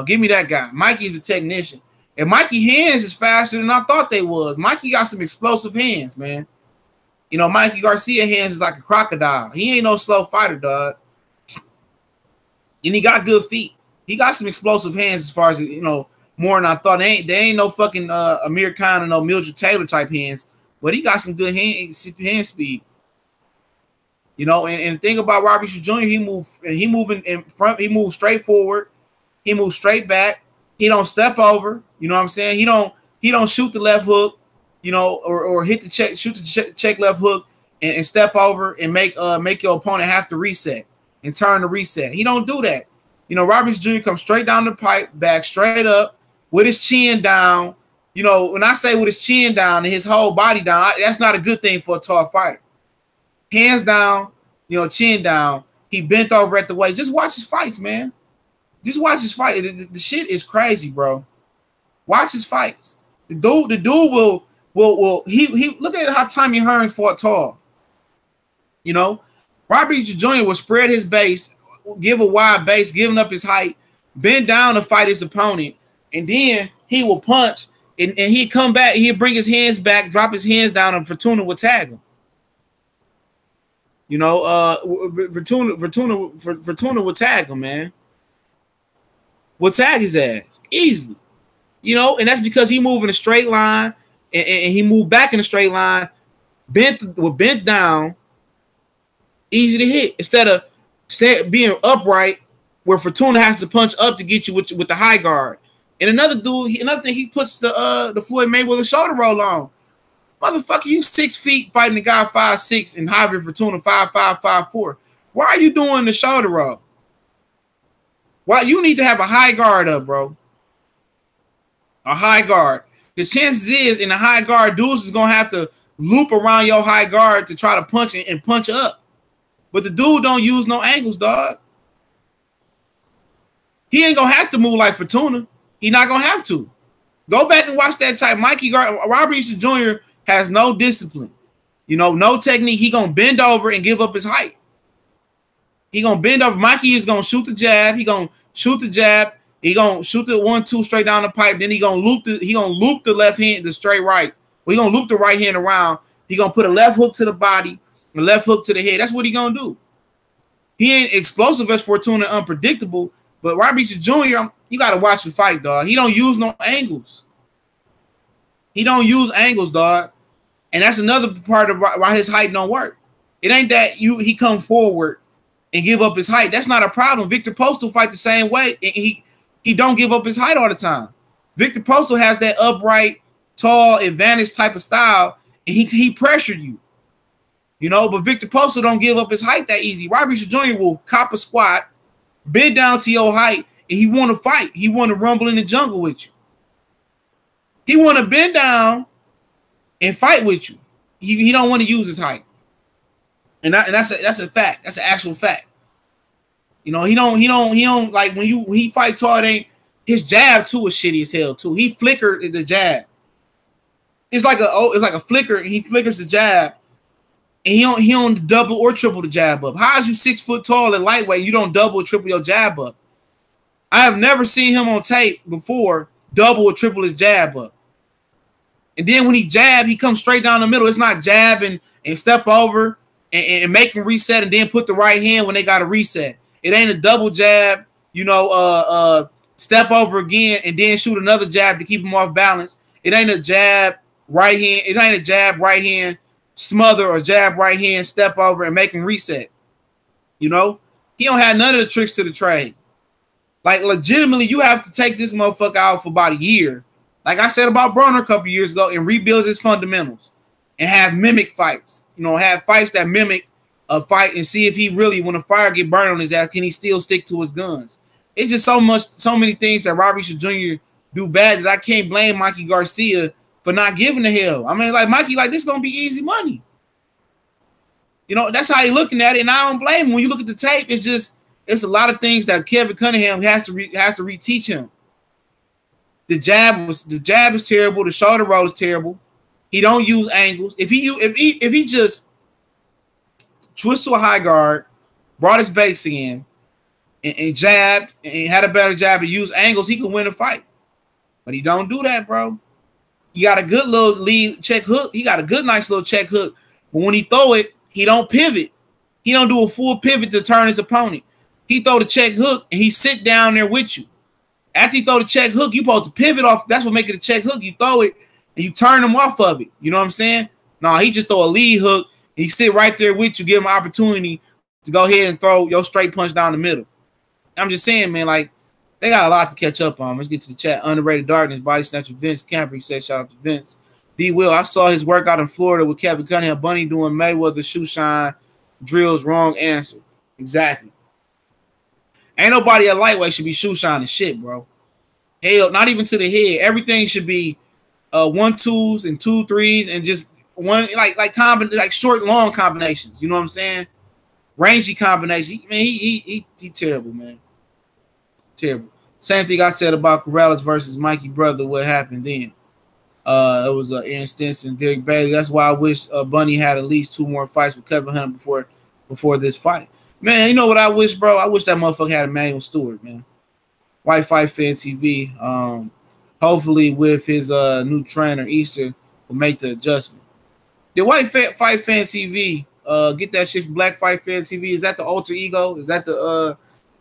Give me that guy. Mikey's a technician. And Mikey hands is faster than I thought they was. Mikey got some explosive hands, man. Mikey Garcia hands is like a crocodile. He ain't no slow fighter, dog. And he got good feet. He got some explosive hands as far as, more than I thought. They ain't no fucking Amir Khan or no Mildred Taylor type hands, but he got some good hand speed. And the thing about Robert Easter Jr., he moving in front, he moves straight forward, he moves straight back. He don't step over. You know what I'm saying? He don't shoot the left hook, or shoot the check left hook and step over and make your opponent have to reset and turn the reset. He don't do that. Robert Jr. comes straight down the pipe, back straight up with his chin down. When I say with his chin down and his whole body down, that's not a good thing for a tall fighter. Hands down, chin down. He bent over at the waist. Just watch his fights, man. Just watch his fight. The shit is crazy, bro. Watch his fights. The dude will he look at how Tommy Hearn fought tall. Robert Easter Jr. will spread his base give a wide base, giving up his height, bend down to fight his opponent, and then he will punch, and he'd come back, he'd bring his hands back, drop his hands down, and Fortuna would tag him. You know, Fortuna would tag him, man. Would tag his ass easily. You know, and that's because he moved in a straight line, and he moved back in a straight line, bent down, easy to hit, instead of being upright, where Fortuna has to punch up to get you with the high guard. And another thing, he puts the Floyd Mayweather shoulder roll on. Motherfucker, you 6 feet fighting the guy 5'6" and Javier Fortuna 5'5", 5'4". Why are you doing the shoulder roll? Why you need to have a high guard up, bro? A high guard. The chances is in a high guard, dudes is gonna have to loop around your high guard to try to punch and punch up. But the dude don't use no angles, dog. He ain't gonna have to move like Fortuna. He not gonna have to. Go back and watch that type. Mikey Garcia, Robert Easter Jr. has no discipline. You know, no technique. He gonna bend over and give up his height. He gonna bend over. Mikey is gonna shoot the jab. He gonna shoot the jab. He gonna shoot the 1-2 straight down the pipe. Then he gonna loop the left hand, the straight right. Well, he gonna loop the right hand around. He gonna put a left hook to the body, a left hook to the head. That's what he gonna do. He ain't explosive as Fortuna, unpredictable. But Robert Easter Jr., you gotta watch the fight, dog. He don't use no angles. He don't use angles, dog. And that's another part of why his height don't work. It ain't that he come forward and give up his height. That's not a problem. Victor Postal fight the same way, and he don't give up his height all the time. Victor Postal has that upright, tall, advantage type of style, and he pressured you. You know, but Victor Postal don't give up his height that easy. Robert Easter Jr. will cop a squat, bend down to your height, and he want to fight. He want to rumble in the jungle with you. He want to bend down and fight with you. He don't want to use his height. And that's a fact. That's an actual fact. You know, he don't like when he fight tall, it ain't his jab too is shitty as hell too. He flickered the jab. It's like a flicker, and he flickers the jab, and he don't double or triple the jab up. How is you 6 foot tall and lightweight, and you don't double or triple your jab up? I have never seen him on tape before double or triple his jab up. And then when he jab, he comes straight down the middle. It's not jab and step over and make him reset and then put the right hand when they got to reset. It ain't a double jab, you know, step over again and then shoot another jab to keep him off balance. It ain't a jab, right hand. It ain't a jab, right hand, smother, or jab, right hand, step over and make him reset. You know, he don't have none of the tricks to the trade. Like, legitimately, you have to take this motherfucker out for about a year. Like I said about Broner a couple years ago, and rebuild his fundamentals and have mimic fights. You know, have fights that mimic a fight and see if he really, when a fire get burned on his ass, can he still stick to his guns? It's just so many things that Robert Easter Jr. do bad that I can't blame Mikey Garcia for not giving a hell. I mean, like, Mikey, like, this gonna be easy money. You know, that's how he looking at it, and I don't blame him. When you look at the tape, it's a lot of things that Kevin Cunningham has to reteach him. The jab is terrible. The shoulder roll is terrible. He don't use angles. If he just twists to a high guard, brought his base in, and jabbed and had a better jab and used angles, he could win a fight. But he don't do that, bro. He got a good little lead check hook. He got a good, nice little check hook. But when he throw it, he don't pivot. He don't do a full pivot to turn his opponent. He throw the check hook and he sit down there with you. After you throw the check hook, you supposed to pivot off. That's what makes it a check hook. You throw it and you turn him off of it. You know what I'm saying? No, he just throw a lead hook. And he sit right there with you, give him an opportunity to go ahead and throw your straight punch down the middle. I'm just saying, man, like, they got a lot to catch up on. Let's get to the chat. Underrated Darkness, Body Snatcher Vince Camper. He said, shout out to Vince. D. Will, I saw his workout in Florida with Kevin Cunningham. Bunny doing Mayweather shoe shine drills. Wrong answer. Exactly. Ain't nobody at lightweight should be shoe shining shit, bro. Hell, not even to the head. Everything should be 1-2s and 2-3s and just one like short, long combinations. You know what I'm saying? Rangy combinations. Man, he terrible, man. Terrible. Same thing I said about Corrales versus Mikey Brother. What happened then? It was Aaron Stinson, Derek Bailey. That's why I wish Bunny had at least 2 more fights with Kevin Hunter before this fight. Man, you know what I wish, bro? I wish that motherfucker had Emmanuel Stewart, man. White Fight Fan TV. Hopefully with his new trainer, Easter, will make the adjustment. The Fight Fan TV, get that shit from Black Fight Fan TV. Is that the alter ego? Is that the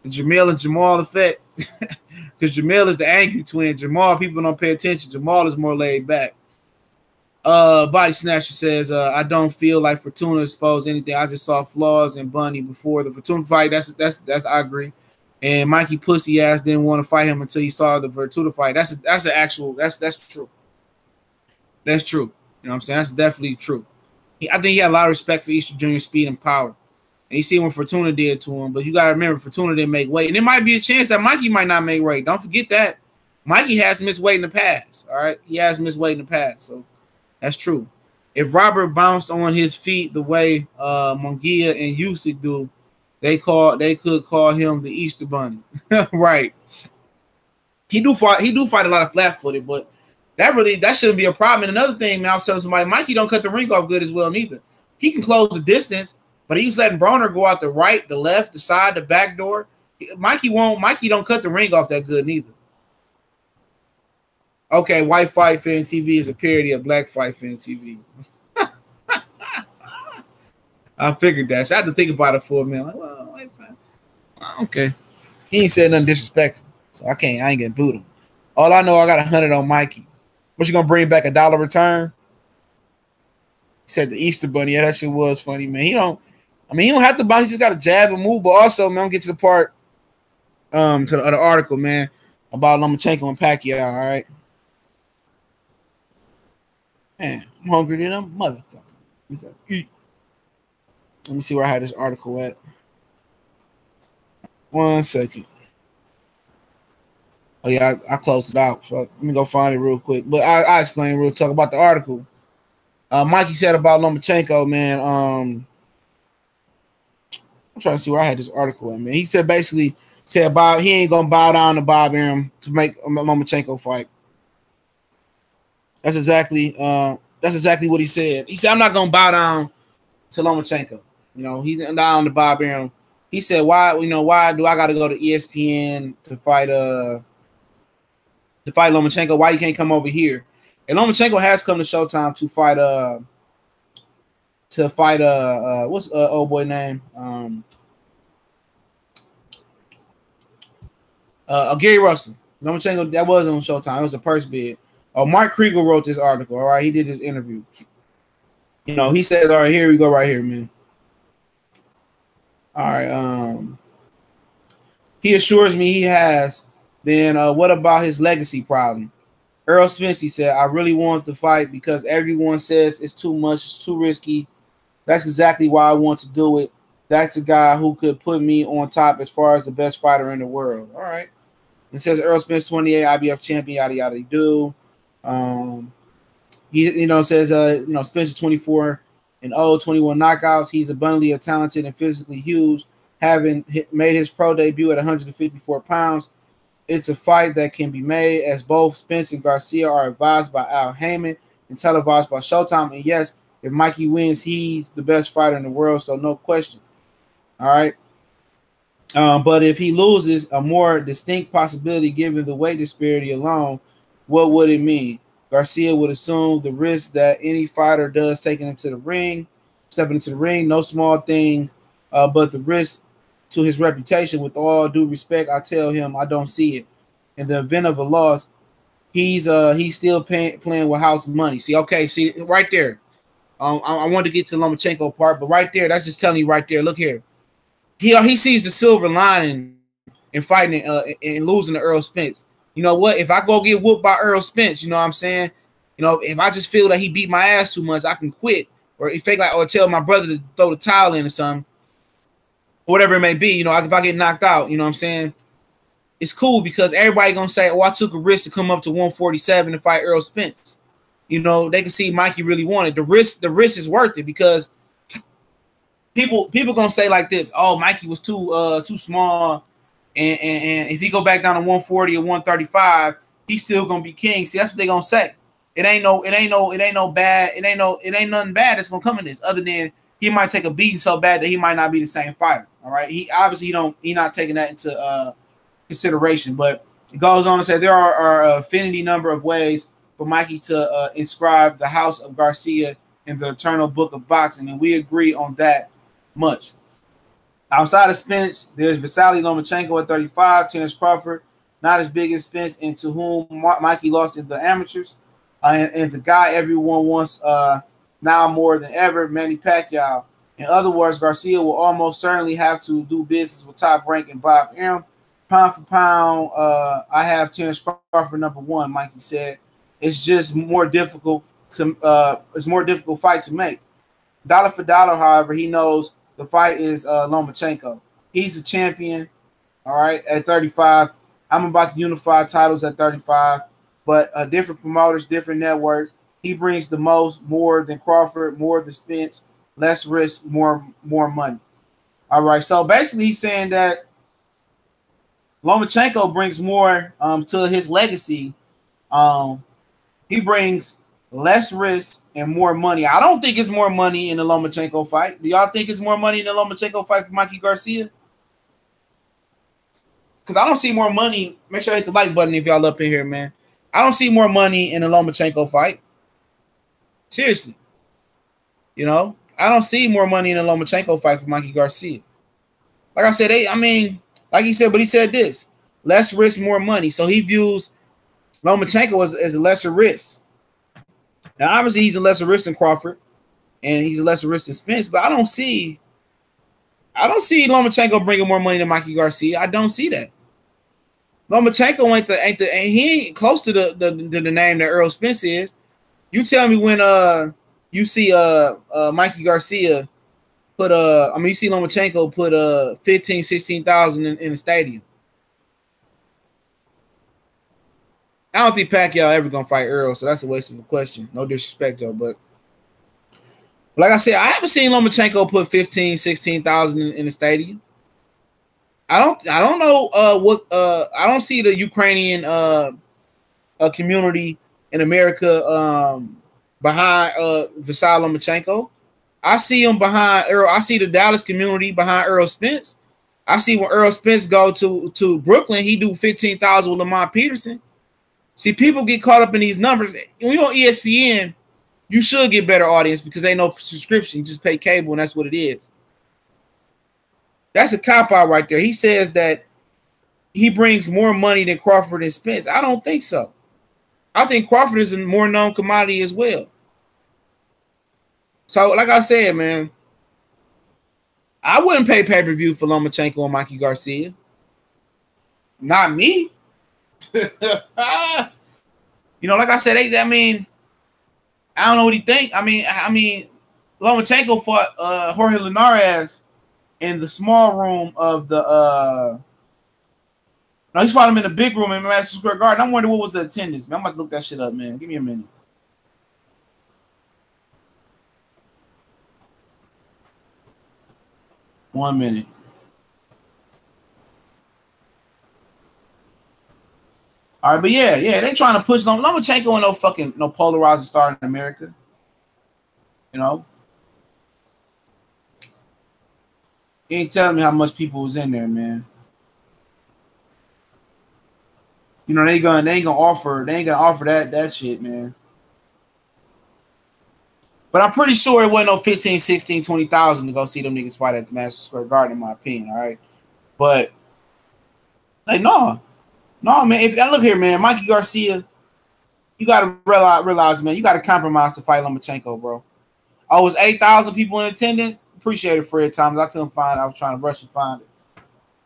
Jamil and Jamal effect? Because Jamil is the angry twin. Jamal, people don't pay attention. Jamal is more laid back. Body Snatcher says, I don't feel like Fortuna exposed anything. I just saw flaws in Bunny before the Fortuna fight. That's I agree. And Mikey pussy ass didn't want to fight him until he saw the Fortuna fight. That's true. That's true. You know what I'm saying? That's definitely true. I think he had a lot of respect for Easter Jr. speed and power. And you see what Fortuna did to him. But you got to remember, Fortuna didn't make weight. And there might be a chance that Mikey might not make weight. Don't forget that. Mikey has missed weight in the past. All right? He has missed weight in the past. So that's true. If Robert bounced on his feet the way Munguia and Usyk do, they could call him the Easter Bunny. Right. He do fight a lot of flat-footed, but that shouldn't be a problem. And another thing, man, I was telling somebody, Mikey don't cut the ring off good as well neither. He can close the distance, but he was letting Broner go out the right, the left, the side, the back door. Mikey don't cut the ring off that good neither. Okay, White Fight Fan TV is a parody of Black Fight Fan TV. I figured that. So I had to think about it for a minute. Like, well, White Fight. Okay. He ain't said nothing disrespectful, so I ain't gonna boot him. All I know, I got 100 on Mikey. What, you gonna bring back $1 return? He said the Easter Bunny. Yeah, that shit was funny, man. He don't have to bounce. He just got to jab and move. But also, man, I'm get to the part to the other article, man, about Lomachenko and Pacquiao. All right, man, I'm hungry than a motherfucker. He's like, eat. Let me see where I had this article at. 1 second. Oh yeah, I closed it out. Fuck. Let me go find it real quick. But I explain real talk about the article. Mikey said about Lomachenko, man. I'm trying to see where I had this article at, man. He said basically he ain't gonna bow down to Bob Arum to make a Lomachenko fight. That's exactly what he said. He said, I'm not gonna bow down to Lomachenko. You know, he's down to Bob Arum. He said, why do I gotta go to ESPN to fight Lomachenko? Why you can't come over here? And Lomachenko has come to Showtime to fight what's old boy name? Gary Russell. Lomachenko, that was on Showtime. It was a purse bid. Mark Kriegel wrote this article. All right, he did this interview. You know, he said, all right, here we go right here, man. All right. He assures me he has. Then what about his legacy problem? Errol Spence, he said, I really want to fight because everyone says it's too much, it's too risky. That's exactly why I want to do it. That's a guy who could put me on top as far as the best fighter in the world. All right. It says Errol Spence, 28, IBF champion, yada, yada, do. He, says, Spence 24 and 21 knockouts. He's abundantly talented and physically huge, having made his pro debut at 154 pounds. It's a fight that can be made, as both Spence and Garcia are advised by Al Heyman and televised by Showtime. And yes, if Mikey wins, he's the best fighter in the world, so no question. All right. But if he loses, a more distinct possibility given the weight disparity alone, what would it mean? Garcia would assume the risk that any fighter does stepping into the ring, no small thing, but the risk to his reputation. With all due respect, I tell him I don't see it. In the event of a loss, he's still playing with house money. See right there. I wanted to get to the Lomachenko part, but right there, that's just telling you right there. Look here. He sees the silver lining in fighting and losing to Errol Spence. You know what? If I go get whooped by Errol Spence, you know what I'm saying? If I just feel that he beat my ass too much, I can quit. Or tell my brother to throw the towel in or something. Whatever it may be, if I get knocked out, you know what I'm saying? It's cool because everybody gonna say, I took a risk to come up to 147 to fight Errol Spence. They can see Mikey really wanted. The risk is worth it because people gonna say like this, Mikey was too small, and if he go back down to 140 or 135, he's still gonna be king. See, that's what they gonna say. It ain't nothing bad that's gonna come in this, other than he might take a beating so bad that he might not be the same fighter. All right, he obviously he not taking that into consideration, but it goes on to say there are an infinity number of ways for Mikey to inscribe the house of Garcia in the eternal book of boxing, and we agree on that much. Outside of Spence, there's Vasily Lomachenko at 35, Terence Crawford, not as big as Spence, and to whom Mikey lost in the amateurs, and the guy everyone wants now more than ever, Manny Pacquiao. In other words, Garcia will almost certainly have to do business with top ranking Bob Arum. Pound for pound, I have Terence Crawford number one, Mikey said. It's just more difficult it's more difficult fight to make. Dollar for dollar, however, he knows the fight is Lomachenko. He's a champion, all right, at 35. I'm about to unify titles at 35, but different promoters, different networks. He brings the most, more than Crawford, more than Spence, less risk, more money. All right, so basically he's saying that Lomachenko brings more to his legacy. He brings less risk and more money. I don't think it's more money in the Lomachenko fight. Do y'all think it's more money in the Lomachenko fight for Mikey Garcia? Because I don't see more money. Make sure I hit the like button if y'all up in here, man. I don't see more money in the Lomachenko fight. Seriously. You know, I don't see more money in the Lomachenko fight for Mikey Garcia. Like I said, like he said, but he said this: less risk, more money. So he views Lomachenko as a lesser risk. Now, obviously, he's a lesser risk than Crawford, and he's a lesser risk than Spence. But I don't see Lomachenko bringing more money than Mikey Garcia. I don't see that. Lomachenko he ain't close to the name that Errol Spence is. You tell me when you see Mikey Garcia put you see Lomachenko put 15,000-16,000 in the stadium. I don't think Pacquiao ever gonna fight Errol, so that's a waste of a question. No disrespect though, but like I said, I haven't seen Lomachenko put 15,000-16,000 in the stadium. I don't know I don't see the Ukrainian community in America behind Vasily Lomachenko. I see him behind Errol. I see the Dallas community behind Errol Spence. I see when Errol Spence go to Brooklyn, he do 15,000 with Lamont Peterson. See, people get caught up in these numbers. When you're on ESPN, you should get better audience because they know subscription. You just pay cable, and that's what it is. That's a cop-out right there. He says that he brings more money than Crawford and Spence. I don't think so. I think Crawford is a more known commodity as well. So, like I said, man, I wouldn't pay pay-per-view for Lomachenko and Mikey Garcia. Not me. You know, like I said, I don't know what he think. I mean, Lomachenko fought Jorge Linares in the small room of the no, he's fought him in the big room in Madison Square Garden. I'm wondering what was the attendance, man. I'm about to look that shit up, man. Give me a minute. One minute. All right, but yeah, they trying to push Lomachenko and no polarizing star in America. You know, he ain't telling me how much people was in there, man. You know, they ain't gonna offer that shit, man. But I'm pretty sure it wasn't no 15, 16, 20,000 to go see them niggas fight at the Madison Square Garden, in my opinion. All right, but like no, man. If I look here, man, Mikey Garcia, you gotta realize, man, you gotta compromise to fight Lomachenko, bro. Oh, it was 8,000 people in attendance. Appreciate it, Fred Thomas. I couldn't find it. I was trying to rush and find it.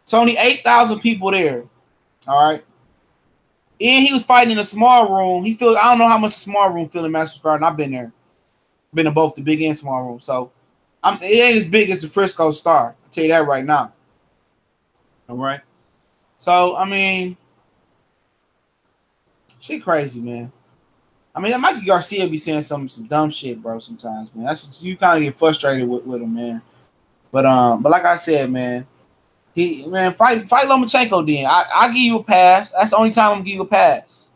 It's only 8,000 people there. All right. And he was fighting in a small room. I don't know how much a small room feel in Madison Square Garden. I've been there. Been in both the big and small room. So it ain't as big as the Frisco Star. I'll tell you that right now. All right. So, I mean, shit crazy, man. I mean, Mikey Garcia be saying some dumb shit, bro, sometimes, man. That's what you kind of get frustrated with him, man. But like I said, man, fight Lomachenko then. I'll give you a pass. That's the only time I'm gonna give you a pass.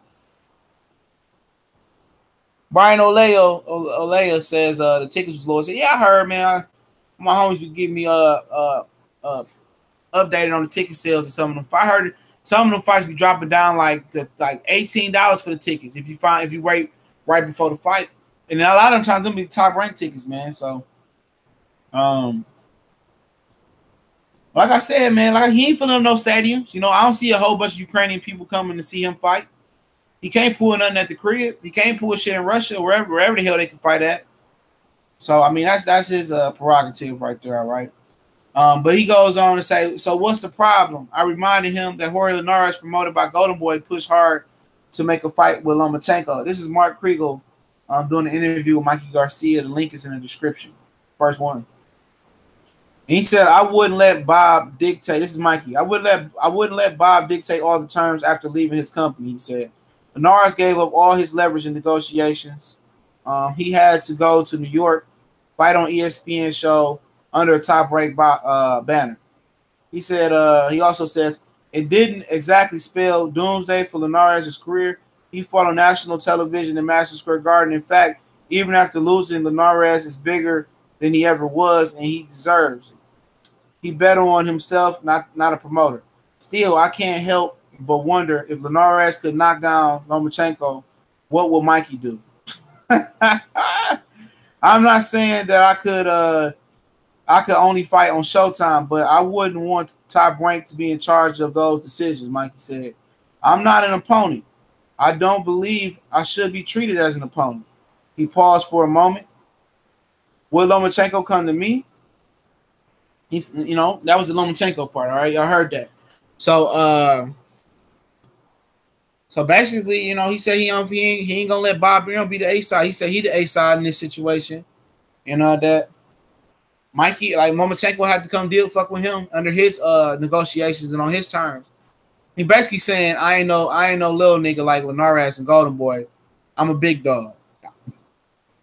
Brian Olea says the tickets was low. I said, yeah, I heard, man. My homies would give me updated on the ticket sales of some of them. If I heard some of them fights be dropping down like $18 for the tickets if you wait right before the fight, and then a lot of times them be top ranked tickets, man. So, like I said, man, like he ain't filling up no stadiums. You know, I don't see a whole bunch of Ukrainian people coming to see him fight. He can't pull nothing at the crib. He can't pull shit in Russia or wherever the hell they can fight at. So, I mean, that's his prerogative right there, all right? But he goes on to say, so what's the problem? I reminded him that Jorge Linares, promoted by Golden Boy, pushed hard to make a fight with Lomachenko. This is Mark Kriegel doing an interview with Mikey Garcia. The link is in the description. First one. And he said, I wouldn't let Bob dictate. This is Mikey. I wouldn't let Bob dictate all the terms after leaving his company, he said. Linares gave up all his leverage in negotiations. He had to go to New York, fight on ESPN show under a top-ranked banner. He said, he also says, it didn't exactly spell doomsday for Linares' career. He fought on national television in Madison Square Garden. In fact, even after losing, Linares is bigger than he ever was, and he deserves it. He bet on himself, not a promoter. Still, I can't help but wonder if Linares could knock down Lomachenko, what will Mikey do? I'm not saying that I could only fight on Showtime, but I wouldn't want Top Rank to be in charge of those decisions, Mikey said. I'm not an opponent. I don't believe I should be treated as an opponent. He paused for a moment. Will Lomachenko come to me? He's, you know, that was the Lomachenko part, all right? Y'all heard that. So, so basically, you know, he said he ain't gonna let Bob Brown be the A side. He said he the A side in this situation, and that Mikey, like Lomachenko, had to come fuck with him under his negotiations and on his terms. He basically saying, I ain't no little nigga like Linares and Golden Boy. I'm a big dog.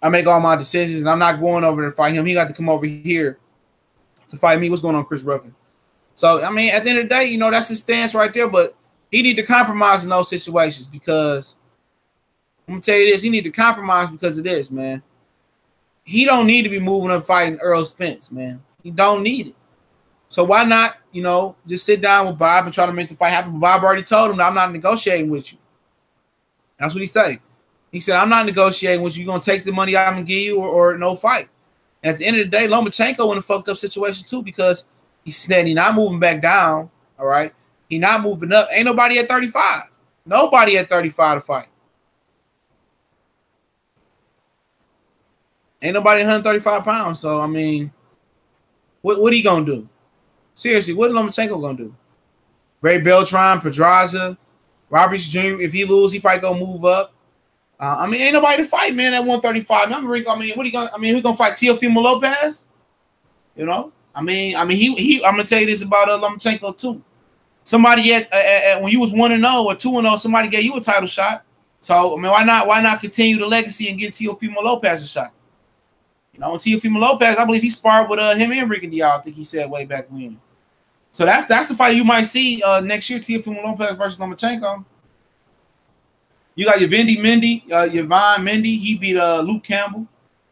I make all my decisions, and I'm not going over there to fight him. He got to come over here to fight me. What's going on, Chris Ruffin? So, I mean, at the end of the day, you know, that's his stance right there, but he need to compromise in those situations because I'm going to tell you this. He need to compromise because of this, man. He don't need to be moving up fighting Errol Spence, man. He don't need it. So why not, you know, just sit down with Bob and try to make the fight happen? Bob already told him that I'm not negotiating with you. That's what he said. He said, I'm not negotiating with you. You're going to take the money I'm going to give you or no fight. And at the end of the day, Lomachenko in a fucked up situation too because he's not moving back down, all right? He's not moving up. Ain't nobody at 35. Nobody at 35 to fight. Ain't nobody 135 pounds. So, I mean, what he going to do? Seriously, what is Lomachenko going to do? Ray Beltran, Pedraza, Roberts Jr., if he lose, he probably going to move up. I mean, ain't nobody to fight, man, at 135. I mean, what he going? I mean, who's gonna fight Teofimo Lopez? You know, I mean, he. I'm gonna tell you this about Lomachenko too. Somebody at when you was 1-0 or 2-0, somebody gave you a title shot. So I mean, why not continue the legacy and get Teofimo Lopez a shot? You know, Teofimo Lopez, I believe he sparred with him and Ricky Diallo. I think he said way back when. So that's the fight you might see next year: Teofimo Lopez versus Lomachenko. You got your Yvonne Mendy. He beat Luke Campbell.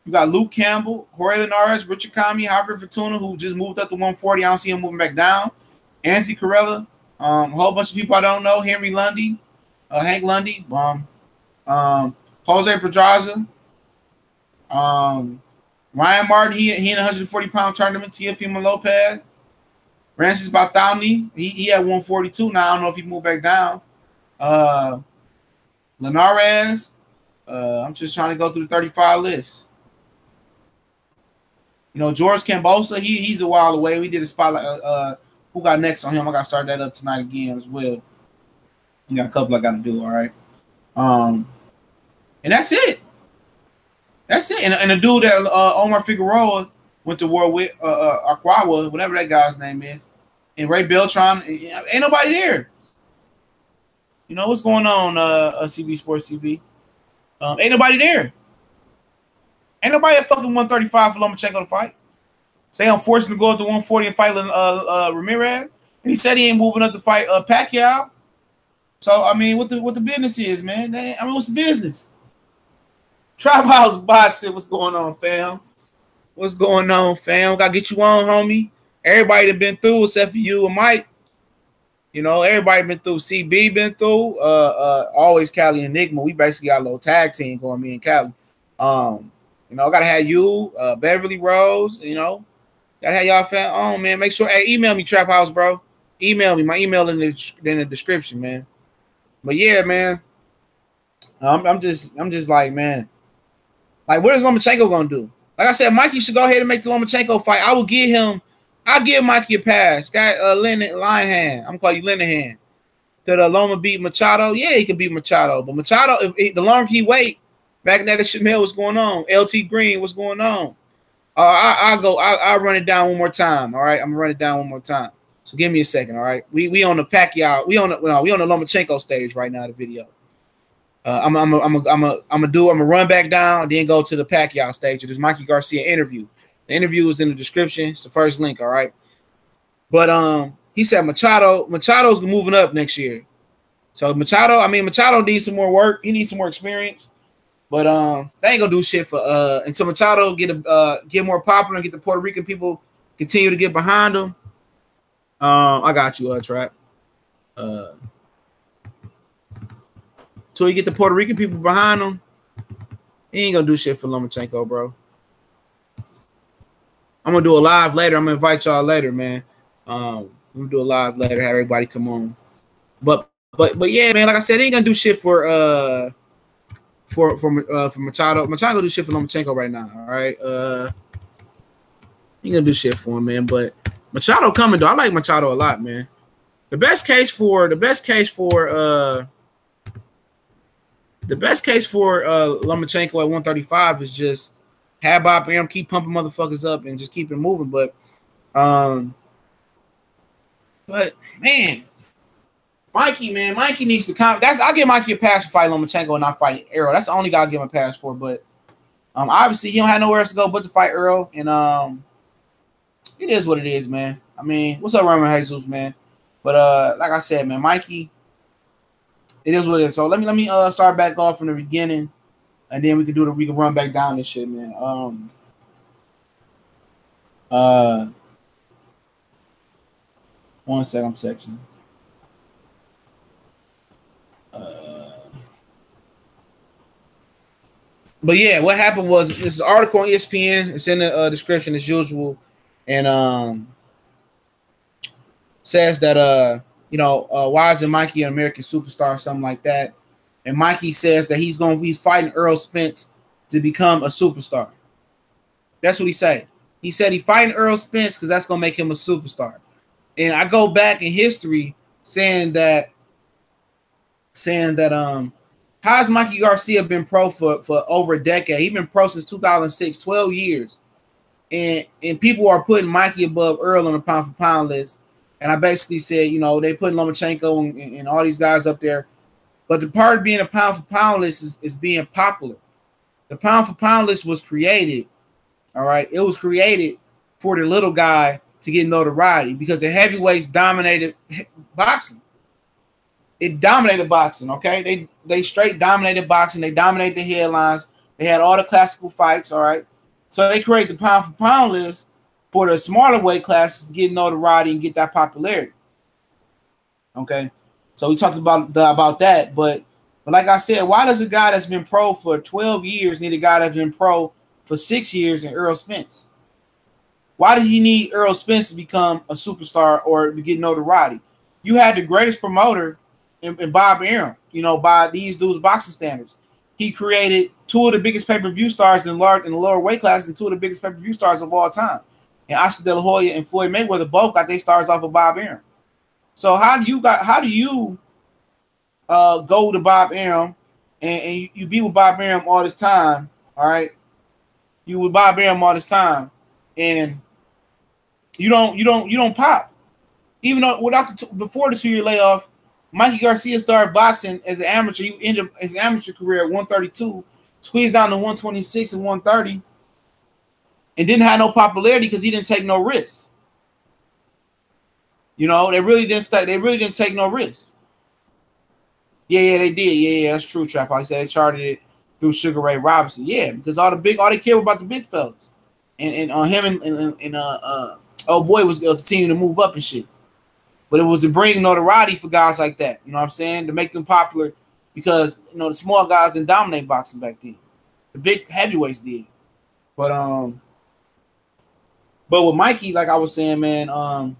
You got Luke Campbell, Jorge Linares, Richard Kami, Javier Fortuna, who just moved up to 140. I don't see him moving back down. Anthony Corella, a whole bunch of people I don't know. Henry Lundy, Hank Lundy, Jose Pedraza, Ryan Martin. He in a 140-pound tournament. Teofimo Lopez, Francis Bartholomew. He at 142 now. I don't know if he moved back down. Linares, I'm just trying to go through the 35 list. You know, George Cambosa, he's a while away. We did a spotlight. Who got next on him? I got to start that up tonight again as well. You got a couple I got to do, all right? And that's it. That's it. And the dude that Omar Figueroa went to war with, Aquawa, whatever that guy's name is, and Ray Beltran, ain't nobody there. You know what's going on, CB Sports TV? Ain't nobody there. Ain't nobody at fucking 135 for Lomachenko to fight. Say I'm forcing to go up to 140 and fight Ramirez, and he said he ain't moving up to fight Pacquiao. So I mean, what the business is, man? I mean, what's the business? Trap House Boxing, what's going on, fam? What's going on, fam? Gotta get you on, homie. Everybody that been through except for you and Mike. You know, everybody been through. CB been through. Always Cali Enigma. We basically got a little tag team going, me and Cali. You know, gotta have you, Beverly Rose. You know, gotta have y'all fan on, man. Make sure, hey, email me Trap House, bro. Email me. My email in the description, man. But yeah, man. I'm just like, man. Like, what is Lomachenko gonna do? Like I said, Mikey should go ahead and make the Lomachenko fight. I'll give Mikey a pass. Got Linehan. I'm gonna call you Linehan. Could Loma beat Machado? Yeah, he can beat Machado. But Machado, the longer he wait, back in that Shamil, what's going on? LT Green, what's going on? I'll run it down one more time. All right, I'm gonna run it down one more time. So give me a second. All right, we on the Pacquiao, we on the Lomachenko stage right now. The video. I'm gonna run back down, then go to the Pacquiao stage. There's Mikey Garcia interview. The interview is in the description. It's the first link. All right. But he said Machado's moving up next year. So Machado needs some more work. He needs some more experience. But they ain't gonna do shit for until Machado get more popular and get the Puerto Rican people continue to get behind him. I got you, Trap. Till you get the Puerto Rican people behind him, he ain't gonna do shit for Lomachenko, bro. I'm gonna do a live later. I'm gonna invite y'all later, man. I'm gonna do a live later, have everybody come on. But yeah, man, like I said, he ain't gonna do shit for Machado. Machado gonna do shit for Lomachenko right now. All right. He gonna do shit for him, man. But Machado coming though. I like Machado a lot, man. The best case for Lomachenko at 135 is just have Bob Arum keep pumping motherfuckers up and just keep it moving. But man, Mikey needs to come. I'll give Mikey a pass for fighting Lomachenko and not fighting Errol. That's the only guy I'll give him a pass for. But obviously he don't have nowhere else to go but to fight Errol. And it is what it is, man. I mean, what's up, Roman Jesus, man? But like I said, man, Mikey, it is what it is. So let me start back off from the beginning, and then we can run back down this shit, man. One sec, I'm texting. But yeah, what happened was this is an article on ESPN. It's in the description as usual, and says that why isn't Mikey an American superstar or something like that? And Mikey says that he's fighting Errol Spence to become a superstar. That's what he said. He said he's fighting Errol Spence because that's gonna make him a superstar. And I go back in history saying that how has Mikey Garcia been pro for over a decade? He's been pro since 2006, 12 years. And people are putting Mikey above Errol on the pound for pound list. And I basically said, they put Lomachenko and all these guys up there. But the part of being a pound for pound list is being popular. The pound for pound list was created, all right? It was created for the little guy to get notoriety because the heavyweights dominated boxing. It dominated boxing, okay? They straight dominated boxing. They dominated the headlines. They had all the classical fights, all right? So they create the pound for pound list for the smaller weight classes to get notoriety and get that popularity. Okay, so we talked about that, but like I said, why does a guy that's been pro for 12 years need a guy that's been pro for 6 years in Errol Spence? Why did he need Errol Spence to become a superstar or to get notoriety? You had the greatest promoter in Bob Arum, by these dudes' boxing standards. He created two of the biggest pay-per-view stars in the lower weight class and two of the biggest pay-per-view stars of all time. And Oscar De La Hoya and Floyd Mayweather both got their stars off of Bob Arum. So how do you go to Bob Arum and you be with Bob Arum all this time? All right, you with Bob Arum all this time, and you don't pop. Even though before the 2-year layoff, Mikey Garcia started boxing as an amateur. He ended his amateur career at 132, squeezed down to 126 and 130. And didn't have no popularity because he didn't take no risks. They really didn't take no risks. Yeah, they did. Yeah, that's true, Trap. Like I said, they charted it through Sugar Ray Robinson. Yeah, because all they cared about the big fellas. And on him and oh boy was continuing to move up and shit. But it was to bring notoriety for guys like that. You know what I'm saying? To make them popular because, you know, the small guys didn't dominate boxing back then. The big heavyweights did. But with Mikey, like I was saying, man,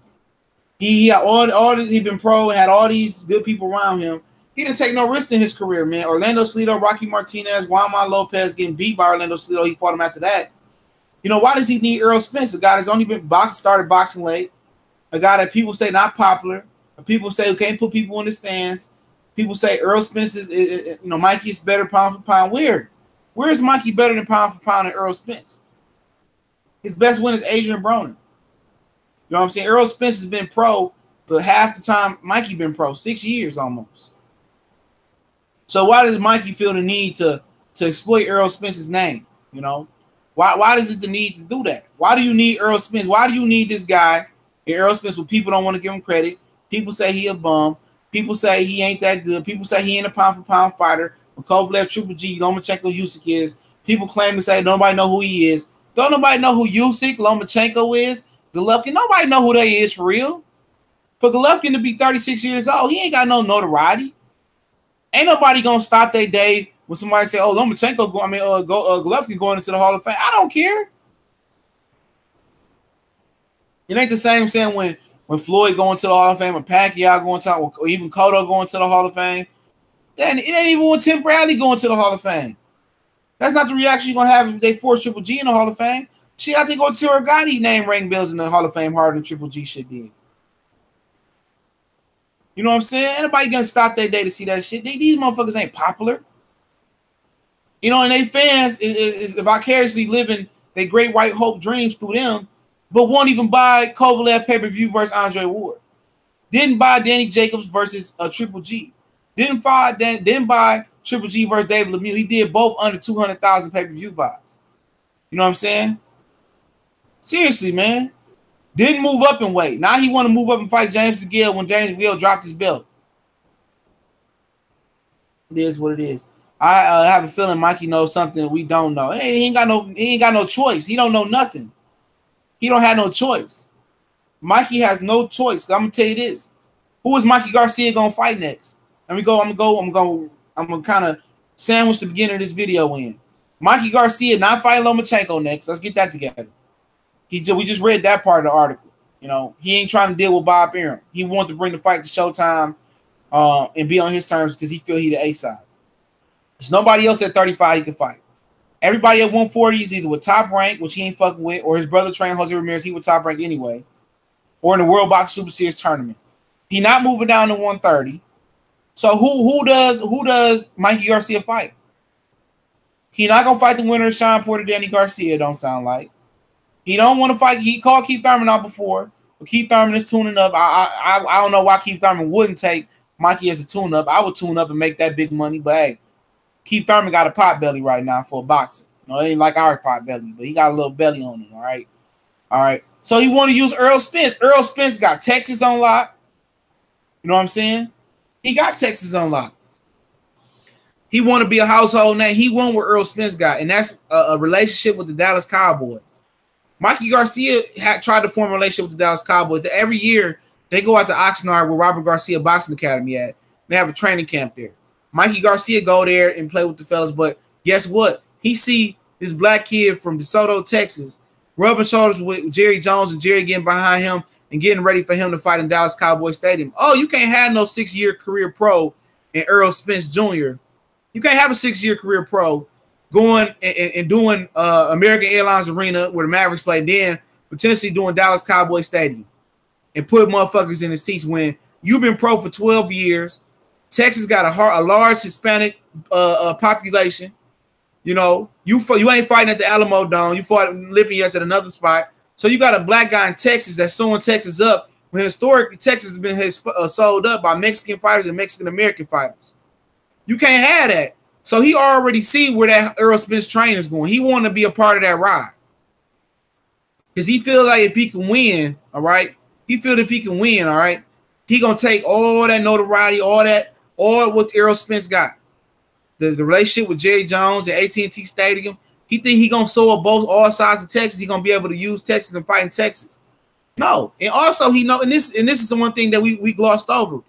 he had he been pro and had all these good people around him. He didn't take no risk in his career, man. Orlando Salido, Rocky Martinez, Juan Lopez getting beat by Orlando Salido. He fought him after that. You know, why does he need Errol Spence? A guy that's only been started boxing late. A guy that people say not popular. People say who can't put people in the stands. People say Errol Spence is you know, Mikey's better pound for pound. Where is Mikey better than pound for pound than Errol Spence? His best win is Adrian Broner. You know what I'm saying? Errol Spence has been pro, but half the time Mikey been pro, 6 years almost. So why does Mikey feel the need to exploit Errol Spence's name? You know, why does it the need to do that? Why do you need Errol Spence? Why do you need this guy? Errol Spence, when people don't want to give him credit, people say he a bum. People say he ain't that good. People say he ain't a pound for pound fighter. When Kovalev, Triple G, Lomachenko, Usyk is, people claim to say nobody know who he is. Don't nobody know who Usyk, Lomachenko is, Golovkin. Nobody know who they is for real. For Golovkin to be 36 years old, he ain't got no notoriety. Ain't nobody gonna stop their day when somebody say, "Oh, Lomachenko, Golovkin going into the Hall of Fame." I don't care. It ain't the same saying when Floyd going to the Hall of Fame or Pacquiao going to, or even Cotto going to the Hall of Fame. Then it ain't even when Tim Bradley going to the Hall of Fame. That's not the reaction you're gonna have if they force Triple G in the Hall of Fame. Shit, I think Tiragani name ring bills in the Hall of Fame harder than Triple G shit did. You know what I'm saying? Anybody gonna stop their day to see that shit? These motherfuckers ain't popular. You know, and they fans is vicariously living their great white hope dreams through them, but won't even buy Kovalev pay-per-view versus Andre Ward. Didn't buy Danny Jacobs versus Triple G. Didn't buy Triple G versus David Lemieux. He did both under 200,000 pay-per-view buys. You know what I'm saying? Seriously, man. Didn't move up in weight. Now he want to move up and fight James DeGale when James DeGale dropped his belt. It is what it is. I have a feeling Mikey knows something we don't know. He ain't got no choice. He don't know nothing. He don't have no choice. Mikey has no choice. I'm gonna tell you this. Who is Mikey Garcia gonna fight next? I'm gonna kind of sandwich the beginning of this video in. Mikey Garcia not fighting Lomachenko next. Let's get that together. We just read that part of the article. You know, he ain't trying to deal with Bob Arum. He wanted to bring the fight to Showtime and be on his terms because he feel he the A side. There's nobody else at 35 he can fight. Everybody at 140 is either with Top Rank, which he ain't fucking with, or his brother trained Jose Ramirez, he with Top Rank anyway, or in the World Box Super Series tournament. He not moving down to 130. So who does Mikey Garcia fight? He not gonna fight the winner of Sean Porter, Danny Garcia. Don't sound like he don't want to fight. He called Keith Thurman out before, but Keith Thurman is tuning up. I don't know why Keith Thurman wouldn't take Mikey as a tune up. I would tune up and make that big money, but hey, Keith Thurman got a pot belly right now for a boxer. You know, it ain't like our pot belly, but he got a little belly on him. All right. So he want to use Errol Spence. Errol Spence got Texas on lock. You know what I'm saying? He got Texas on lock. He want to be a household name. He won what Errol Spence got, and that's a relationship with the Dallas Cowboys. Mikey Garcia had tried to form a relationship with the Dallas Cowboys. Every year, they go out to Oxnard where Robert Garcia Boxing Academy at. They have a training camp there. Mikey Garcia go there and play with the fellas, but guess what? He see this black kid from DeSoto, Texas, rubbing shoulders with Jerry Jones and Jerry getting behind him and getting ready for him to fight in Dallas Cowboy Stadium. Oh, you can't have no 6-year career pro in Errol Spence Jr. You can't have a 6-year career pro going and doing American Airlines Arena where the Mavericks play, then potentially doing Dallas Cowboy Stadium and put motherfuckers in the seats when you've been pro for 12 years. Texas got a large Hispanic population. You know, you ain't fighting at the Alamo Dome. You fought Lippias at another spot. So you got a black guy in Texas that's sewing Texas up when historically Texas has been sold up by Mexican fighters and Mexican-American fighters. You can't have that. So he already see where that Errol Spence train is going. He want to be a part of that ride. Because he feels like if he can win, all right, he going to take all that notoriety, all what Errol Spence got. The relationship with Jerry Jones and AT&T Stadium. He think he going to sew up all sides of Texas. He going to be able to use Texas and fight in Texas. No, and also he know, and this is the one thing that we glossed over.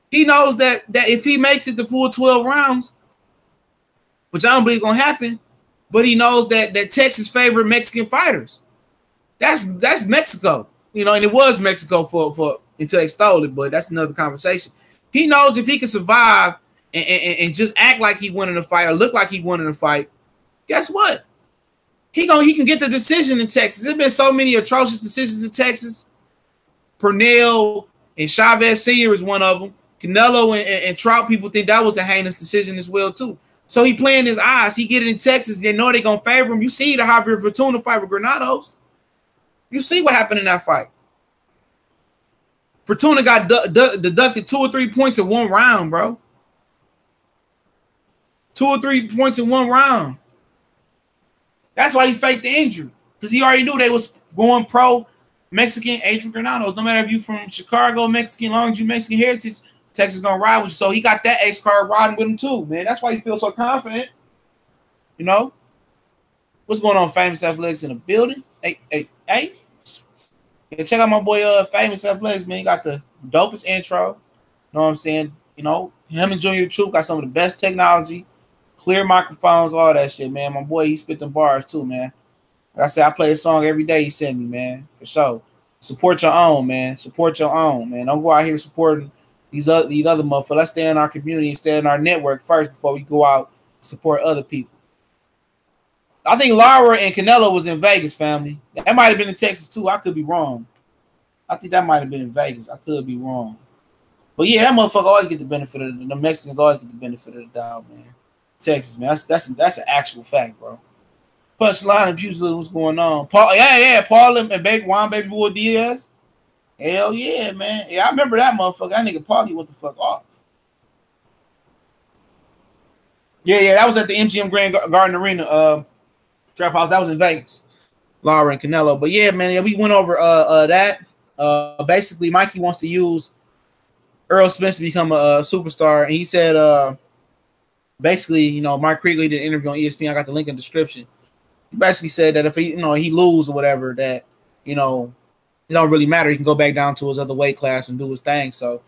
He knows that if he makes it the full 12 rounds, which I don't believe gonna happen, but he knows that Texas favored Mexican fighters. That's Mexico, you know, and it was Mexico for until they stole it, but that's another conversation. He knows if he can survive and just act like he won in a fight or look like he won in a fight, guess what? He can get the decision in Texas. There's been so many atrocious decisions in Texas. Pernell and Chavez Sr. is one of them. Canelo and Trout, people think that was a heinous decision as well too. So he playing his eyes. He get it in Texas. They know they're gonna favor him. You see the Javier Fortuna fight with Granados. You see what happened in that fight. Fortuna got deducted 2 or 3 points in one round, bro. 2 or 3 points in one round. That's why he faked the injury, because he already knew they was going pro Mexican Adrian Granados. No matter if you from Chicago, Mexican, as long as you Mexican heritage, Texas gonna ride with you. So he got that ace card riding with him too, man. That's why he feels so confident. You know? What's going on, Famous Athletics in the building? Hey. Yeah, check out my boy Famous Athletics, man. He got the dopest intro. You know what I'm saying? You know, him and Junior Troop got some of the best technology. Clear microphones, all that shit, man. My boy, he spit them bars too, man. Like I said, I play a song every day he sent me, man. For sure. Support your own, man. Support your own, man. Don't go out here supporting these other motherfuckers. Let's stay in our community and stay in our network first before we go out and support other people. I think Lara and Canelo was in Vegas, family. That might have been in Texas too. I could be wrong. I think that might have been in Vegas. I could be wrong. But yeah, that motherfucker always get the benefit of the Mexicans always get the benefit of the doubt, man. Texas, man. That's an actual fact, bro. Punchline and Pugilism, what's going on? Paul, yeah. Paul and Baby Boy Diaz. Hell yeah, man. Yeah, I remember that motherfucker. That nigga Paulie went the fuck off. Yeah, that was at the MGM Grand Garden Arena trap house. That was in Vegas. Lara and Canelo. But yeah, man, we went over that. Basically, Mikey wants to use Errol Spence to become a superstar, and he said basically, you know, Mark Krieger did an interview on ESPN. I got the link in the description. He basically said that if he, you know, he lose or whatever, that, you know, it don't really matter. He can go back down to his other weight class and do his thing. So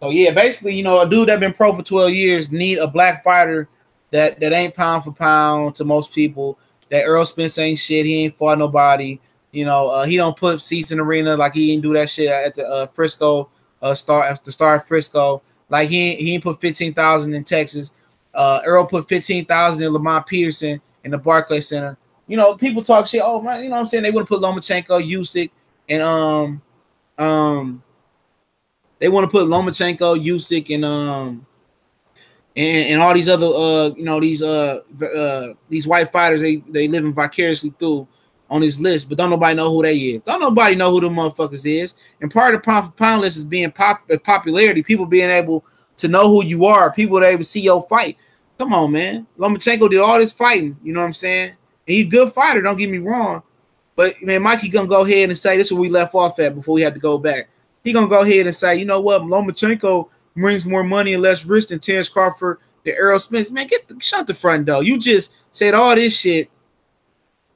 yeah, basically, you know, a dude that been pro for 12 years need a black fighter that ain't pound for pound to most people. That Errol Spence ain't shit. He ain't fought nobody. You know, he don't put seats in the arena like he didn't do that shit at the Frisco Star Frisco. Like he ain't put 15,000 in Texas. Errol put 15,000 in Lamont Peterson in the Barclays Center. You know, people talk shit. Oh man, you know what I'm saying? They would have put Lomachenko, Usyk, and they want to put Lomachenko, Usyk, and all these other you know, these white fighters they living vicariously through on this list, but don't nobody know who they is. Don't nobody know who the motherfuckers is. And part of the pound for pound list is being popularity, people being able to know who you are, people that able to see your fight. Come on, man. Lomachenko did all this fighting, you know what I'm saying? And he's a good fighter, don't get me wrong. But man, Mikey gonna go ahead and say this is where we left off at before we had to go back. He gonna go ahead and say, you know what, Lomachenko brings more money and less risk than Terence Crawford, the Errol Spence. Man, shut the front door. You just said all this shit,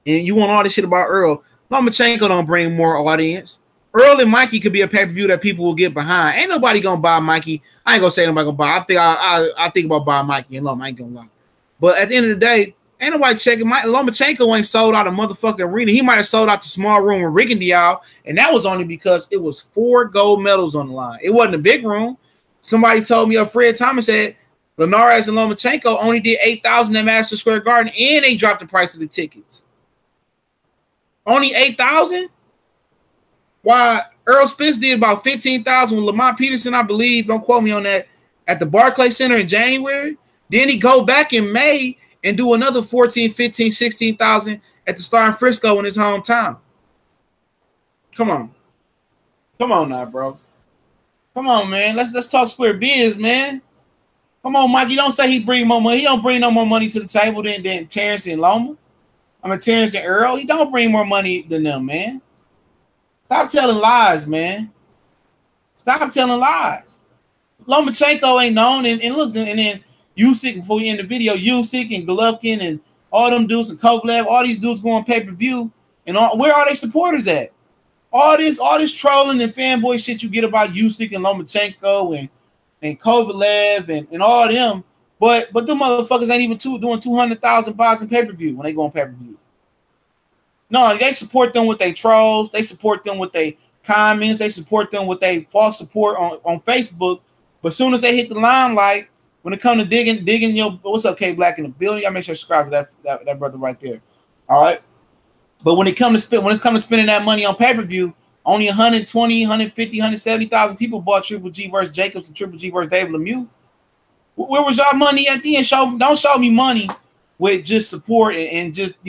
and you want all this shit about Errol. Lomachenko don't bring more audience. Errol and Mikey could be a pay-per-view that people will get behind. Ain't nobody gonna buy Mikey. I ain't gonna say nobody gonna buy. I think about buying Mikey and Loma. I ain't gonna lie. But at the end of the day, ain't nobody checking. Lomachenko ain't sold out a motherfucking arena. He might have sold out the small room with Rigondeaux, and that was only because it was 4 gold medals on the line. It wasn't a big room. Somebody told me, Fred Thomas said, Linares and Lomachenko only did 8,000 at Madison Square Garden, and they dropped the price of the tickets. Only 8,000? Why Errol Spence did about 15,000 with Lamont Peterson, I believe. Don't quote me on that. At the Barclays Center in January. Then he go back in May and do another 14, 15, 16,000 at the Star in Frisco in his hometown. Come on. Come on now, bro. Come on, man. Let's talk square biz, man. Come on, Mike. You don't say he bring more money. He don't bring no more money to the table than Terrence and Loma. Terrence and Errol. He don't bring more money than them, man. Stop telling lies, man. Stop telling lies. Lomachenko ain't known, and look, and then Usyk, before we end the video, Usyk and Golovkin and all them dudes and Kovalev, all these dudes going pay-per-view, and where are they supporters at? all this trolling and fanboy shit you get about Usyk and Lomachenko and Kovalev and all them, but them motherfuckers ain't even doing 200,000 buys in pay-per-view when they go on pay-per-view. No, they support them with their trolls, they support them with their comments, they support them with their false support on Facebook. But as soon as they hit the limelight, when it comes to digging your what's up, K Black in the building, y'all make sure to subscribe to that brother right there. All right. But when it comes to spending that money on pay-per-view, only 120, 150, 170,000 people bought Triple G versus Jacobs and Triple G versus David Lemieux. Where was y'all money at the end? Don't show me money with just support and just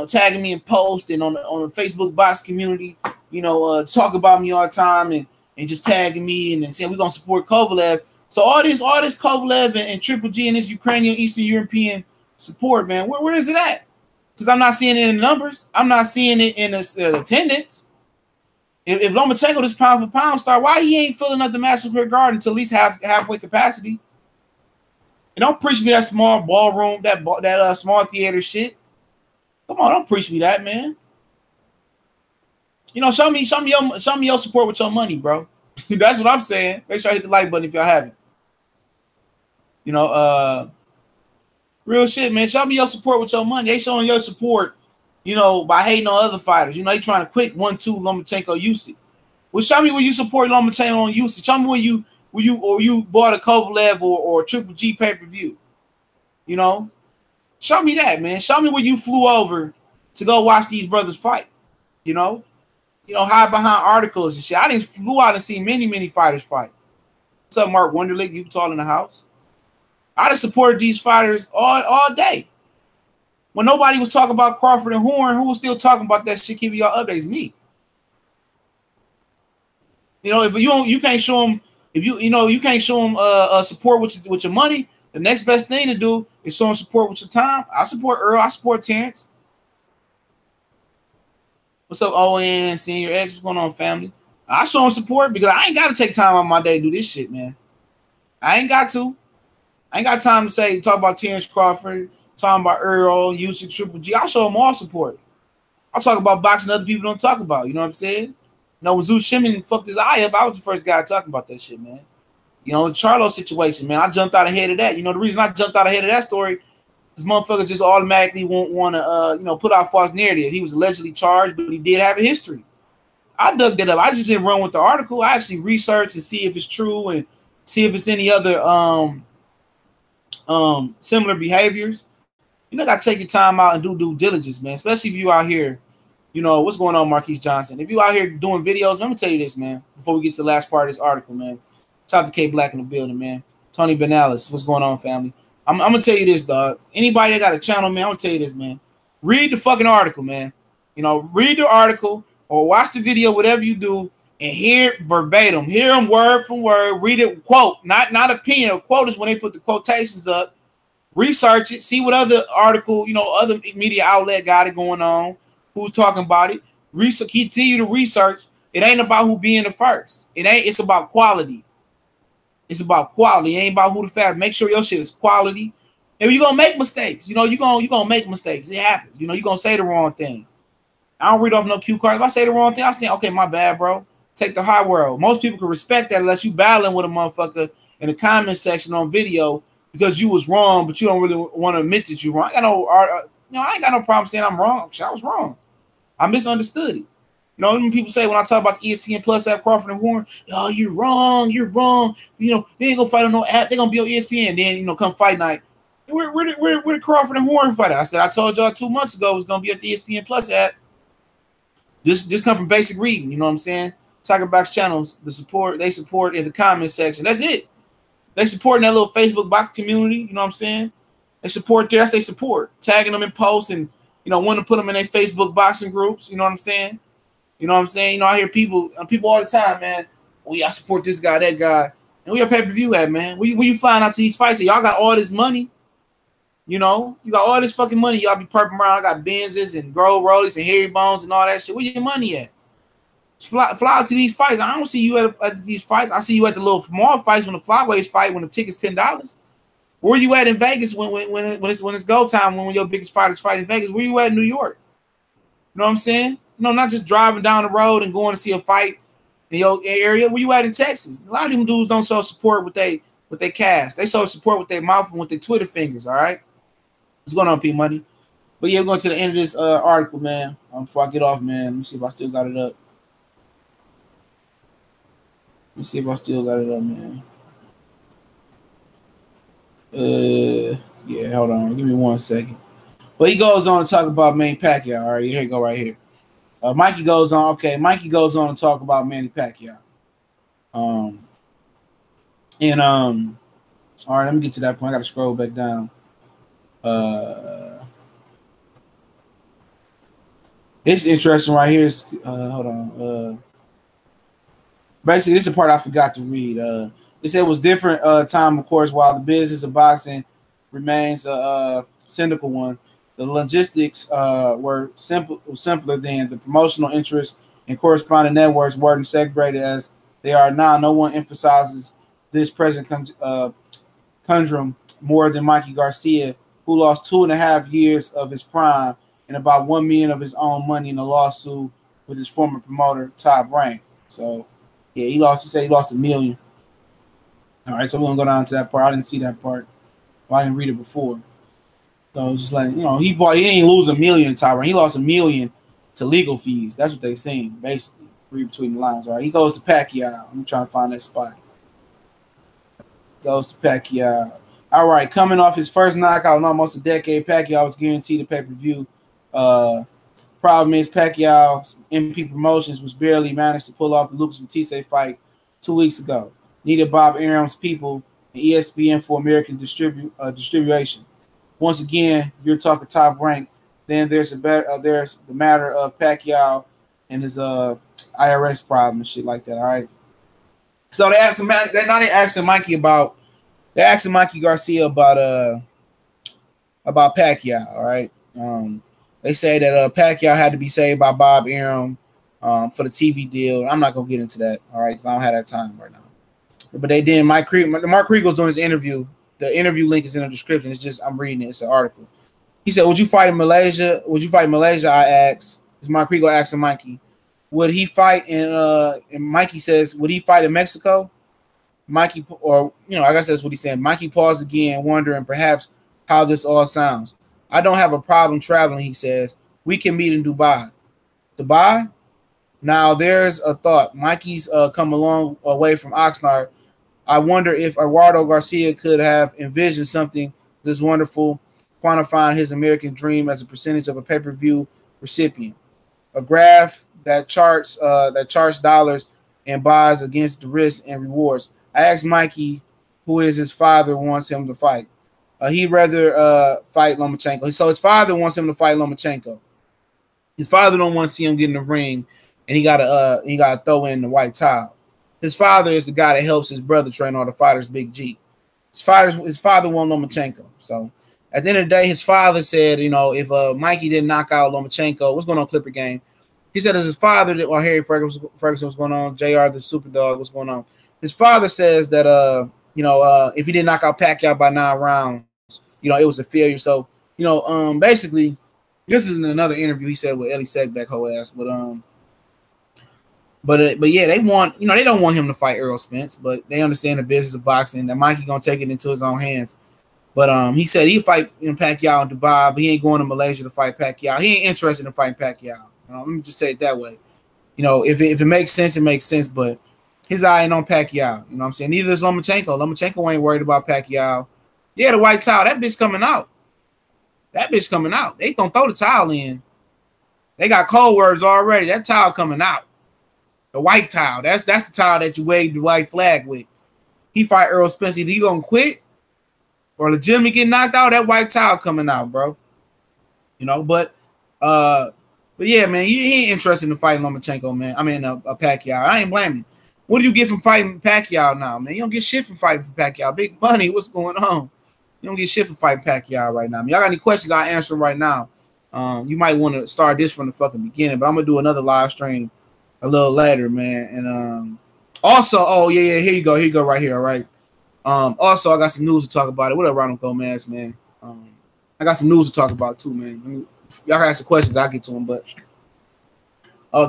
tagging me in posts and on the Facebook box community, talk about me all the time and just tagging me and then saying we're gonna support Kovalev. So all this Kovalev and Triple G and this Ukrainian Eastern European support, man, where is it at? Because I'm not seeing it in the numbers. I'm not seeing it in the attendance. If Lomachenko this pound for pound star, why he ain't filling up the Madison Square Garden to at least halfway capacity? And don't preach me that small ballroom, that small theater shit. Come on, don't preach me that, man. Show me your support with your money, bro. That's what I'm saying. Make sure I hit the like button if y'all haven't. Real shit, man. Show me your support with your money. They showing your support, by hating on other fighters. They trying to quick 1-2 Lomachenko Usyk. Well, show me where you support Lomachenko on Usyk. Show me where you bought a Kovalev or Triple G pay-per-view. Show me that, man. Show me where you flew over to go watch these brothers fight. Hide behind articles and shit. I didn't flew out and see many fighters fight. What's up, Mark Wonderlick? You tall in the house. I'd have supported these fighters all day. When nobody was talking about Crawford and Horn, who was still talking about that shit, keeping y'all updates? Me. If you can't show them, you can't show them support with your money, the next best thing to do is show them support with your time. I support Errol. I support Terrence. What's up, ON? Seeing your ex. What's going on, family? I show them support because I ain't got to take time out of my day to do this shit, man. I ain't got to. I ain't got time to talk about Terrence Crawford, talking about Errol, Usyk, Triple G. I show them all support. I talk about boxing other people don't talk about. You know what I'm saying? When Zeus Shimon fucked his eye up, I was the first guy talking about that shit, man. The Charlo situation, man. I jumped out ahead of that. The reason I jumped out ahead of that story is motherfuckers just automatically want to, put out false narrative. He was allegedly charged, but he did have a history. I dug that up. I just didn't run with the article. I actually researched and see if it's true and see if it's any other similar behaviors. Got to take your time out and do due diligence, man. Especially if you out here, what's going on, Marquise Johnson? If you out here doing videos, let me tell you this, man. Before we get to the last part of this article, man. Shout out to K Black in the building, man. Tony Benalis, what's going on, family? I'm gonna tell you this, dog. Anybody that got a channel, man, I'm gonna tell you this, man. Read the fucking article, man. Read the article or watch the video, whatever you do, and hear it verbatim. Hear them word for word. Read it, quote, not opinion. A quote is when they put the quotations up. Research it. See what other article, other media outlet got it going on. Who's talking about it? Continue to research. It ain't about who being the first. It's about quality. It's about quality. It ain't about who the fast. Make sure your shit is quality. And you're gonna make mistakes. You're gonna make mistakes. It happens. You're gonna say the wrong thing. I don't read off no cue cards. If I say the wrong thing, I stand, okay, my bad, bro. Take the high world. Most people can respect that unless you battling with a motherfucker in the comment section on video because you was wrong, but you don't really want to admit that you're wrong. I ain't got no problem saying I'm wrong. I was wrong. I misunderstood it. When people say when I talk about the ESPN Plus app, Crawford and Horn, oh, you're wrong. They ain't gonna fight on no app. They're gonna be on ESPN. Then come fight night. Where the Crawford and Horn fight? I said I told y'all 2 months ago it was gonna be at the ESPN Plus app. Just come from basic reading. You know what I'm saying? Tiger Box channels, they support in the comment section. That's it. They support in that little Facebook box community. You know what I'm saying? They support there. That's they support. Tagging them in posts and wanting to put them in their Facebook boxing groups. You know what I'm saying? I hear people all the time, man. Oh yeah, I support this guy, that guy. And where your pay-per-view at, man? Where you flying out to these fights? So y'all got all this money. You got all this fucking money. Y'all be perping around. I got Benzes and Grove Rollies and Hairy Bones and all that shit. Where your money at? Fly out to these fights. I don't see you at these fights. I see you at the little small fights when the flyweights fight when the ticket's $10. Where you at in Vegas when it's go time when your biggest fighters fight in Vegas? Where you at in New York? You know what I'm saying? not just driving down the road and going to see a fight in your area. Where you at in Texas? A lot of them dudes don't show support with they cash. They show support with their mouth and with their Twitter fingers. All right, what's going on, P Money? But yeah, we're going to the end of this article, man. Before I get off, man, let me see if I still got it up. Let me see if I still got it up, man. Yeah, hold on. Give me 1 second. But he goes on to talk about Manny Pacquiao. All right, here you go right here. Mikey goes on. Okay, Mikey goes on to talk about Manny Pacquiao. All right, let me get to that point. I got to scroll back down. It's interesting right here. Hold on. Basically, this is the part I forgot to read. It said it was different time, of course, while the business of boxing remains a cynical one. The logistics were simpler then. The promotional interests and corresponding networks weren't segregated as they are now. No one emphasizes this present conundrum more than Mikey Garcia, who lost 2.5 years of his prime and about $1 million of his own money in a lawsuit with his former promoter, Top Rank. So, yeah, he said he lost $1 million. All right, so we're going to go down to that part. I didn't see that part. Well, I didn't read it before. So it's just like, he didn't lose $1 million, Top Rank. He lost $1 million to legal fees. That's what they're saying, basically. Read between the lines. All right, he goes to Pacquiao. I'm trying to find that spot. Goes to Pacquiao. All right, coming off his first knockout in almost a decade, Pacquiao was guaranteed a pay-per-view. Problem is Pacquiao's MP Promotions was barely managed to pull off the Lucas Matisse fight 2 weeks ago. Needed Bob Arum's people and ESPN for American distribution. Once again, you're talking Top Rank. Then there's the matter of Pacquiao and his IRS problem and shit like that. All right. So they asking Mikey Garcia about Pacquiao. All right. They say that Pacquiao had to be saved by Bob Arum for the TV deal. I'm not gonna get into that. All right, because I don't have that time right now. But they did. Mark Kriegel's doing his interview. The interview link is in the description. It's just I'm reading it. It's an article. He said, "Would you fight in Malaysia? Would you fight in Malaysia?" I asked. It's Mark Kriegel asking Mikey. Would he fight and Mikey says, would he fight in Mexico? Mikey, or I guess that's what he said. Mikey paused again, wondering perhaps how this all sounds. I don't have a problem traveling, he says. We can meet in Dubai. Dubai? Now there's a thought. Mikey's come a long way from Oxnard. I wonder if Eduardo Garcia could have envisioned something this wonderful, quantifying his American dream as a percentage of a pay-per-view recipient. A graph that charts dollars and buys against the risks and rewards. I asked Mikey who his father wants him to fight. He'd rather fight Lomachenko. So his father wants him to fight Lomachenko. His father don't want to see him get in the ring, and he gotta throw in the white towel. His father is the guy that helps his brother train all the fighters, Big G. His father won Lomachenko. So at the end of the day, his father said, if Mikey didn't knock out Lomachenko, what's going on, Clipper Game? He said as his father, Harry Ferguson, what's going on? JR, the Super Dog, what's going on? His father says that, if he didn't knock out Pacquiao by 9 rounds, it was a failure. So, basically, this is in another interview he said with Ellie Segbeck, whole ass. But yeah, they want, they don't want him to fight Errol Spence, but they understand the business of boxing, that Mikey gonna take it into his own hands. But he said he'd fight Pacquiao in Dubai, but he ain't going to Malaysia to fight Pacquiao. He ain't interested in fighting Pacquiao. Let me just say it that way. If it makes sense, it makes sense. But his eye ain't on Pacquiao. You know what I'm saying? Neither is Lomachenko. Lomachenko ain't worried about Pacquiao. Yeah, the white towel. That bitch coming out. They don't throw the towel in. They got cold words already. That towel coming out. The white towel. That's the towel that you wave the white flag with. He fight Errol Spence. Either you gonna quit or legitimately get knocked out. That white towel coming out, bro. But yeah, man, he ain't interested in fighting Lomachenko, man. I mean, Pacquiao. I ain't blaming him. What do you get from fighting Pacquiao now, man? You don't get shit from fighting Pacquiao. Big money. What's going on? You don't get shit from fighting Pacquiao right now. Y'all got any questions? I'll answer them right now. You might want to start this from the fucking beginning, but I'm going to do another live stream a little later, man. And also, oh, yeah, here you go right here, all right? Also, I got some news to talk about it. What up, Ronald Gomez, man? I got some news to talk about too, man. Y'all got some questions, I'll get to them, but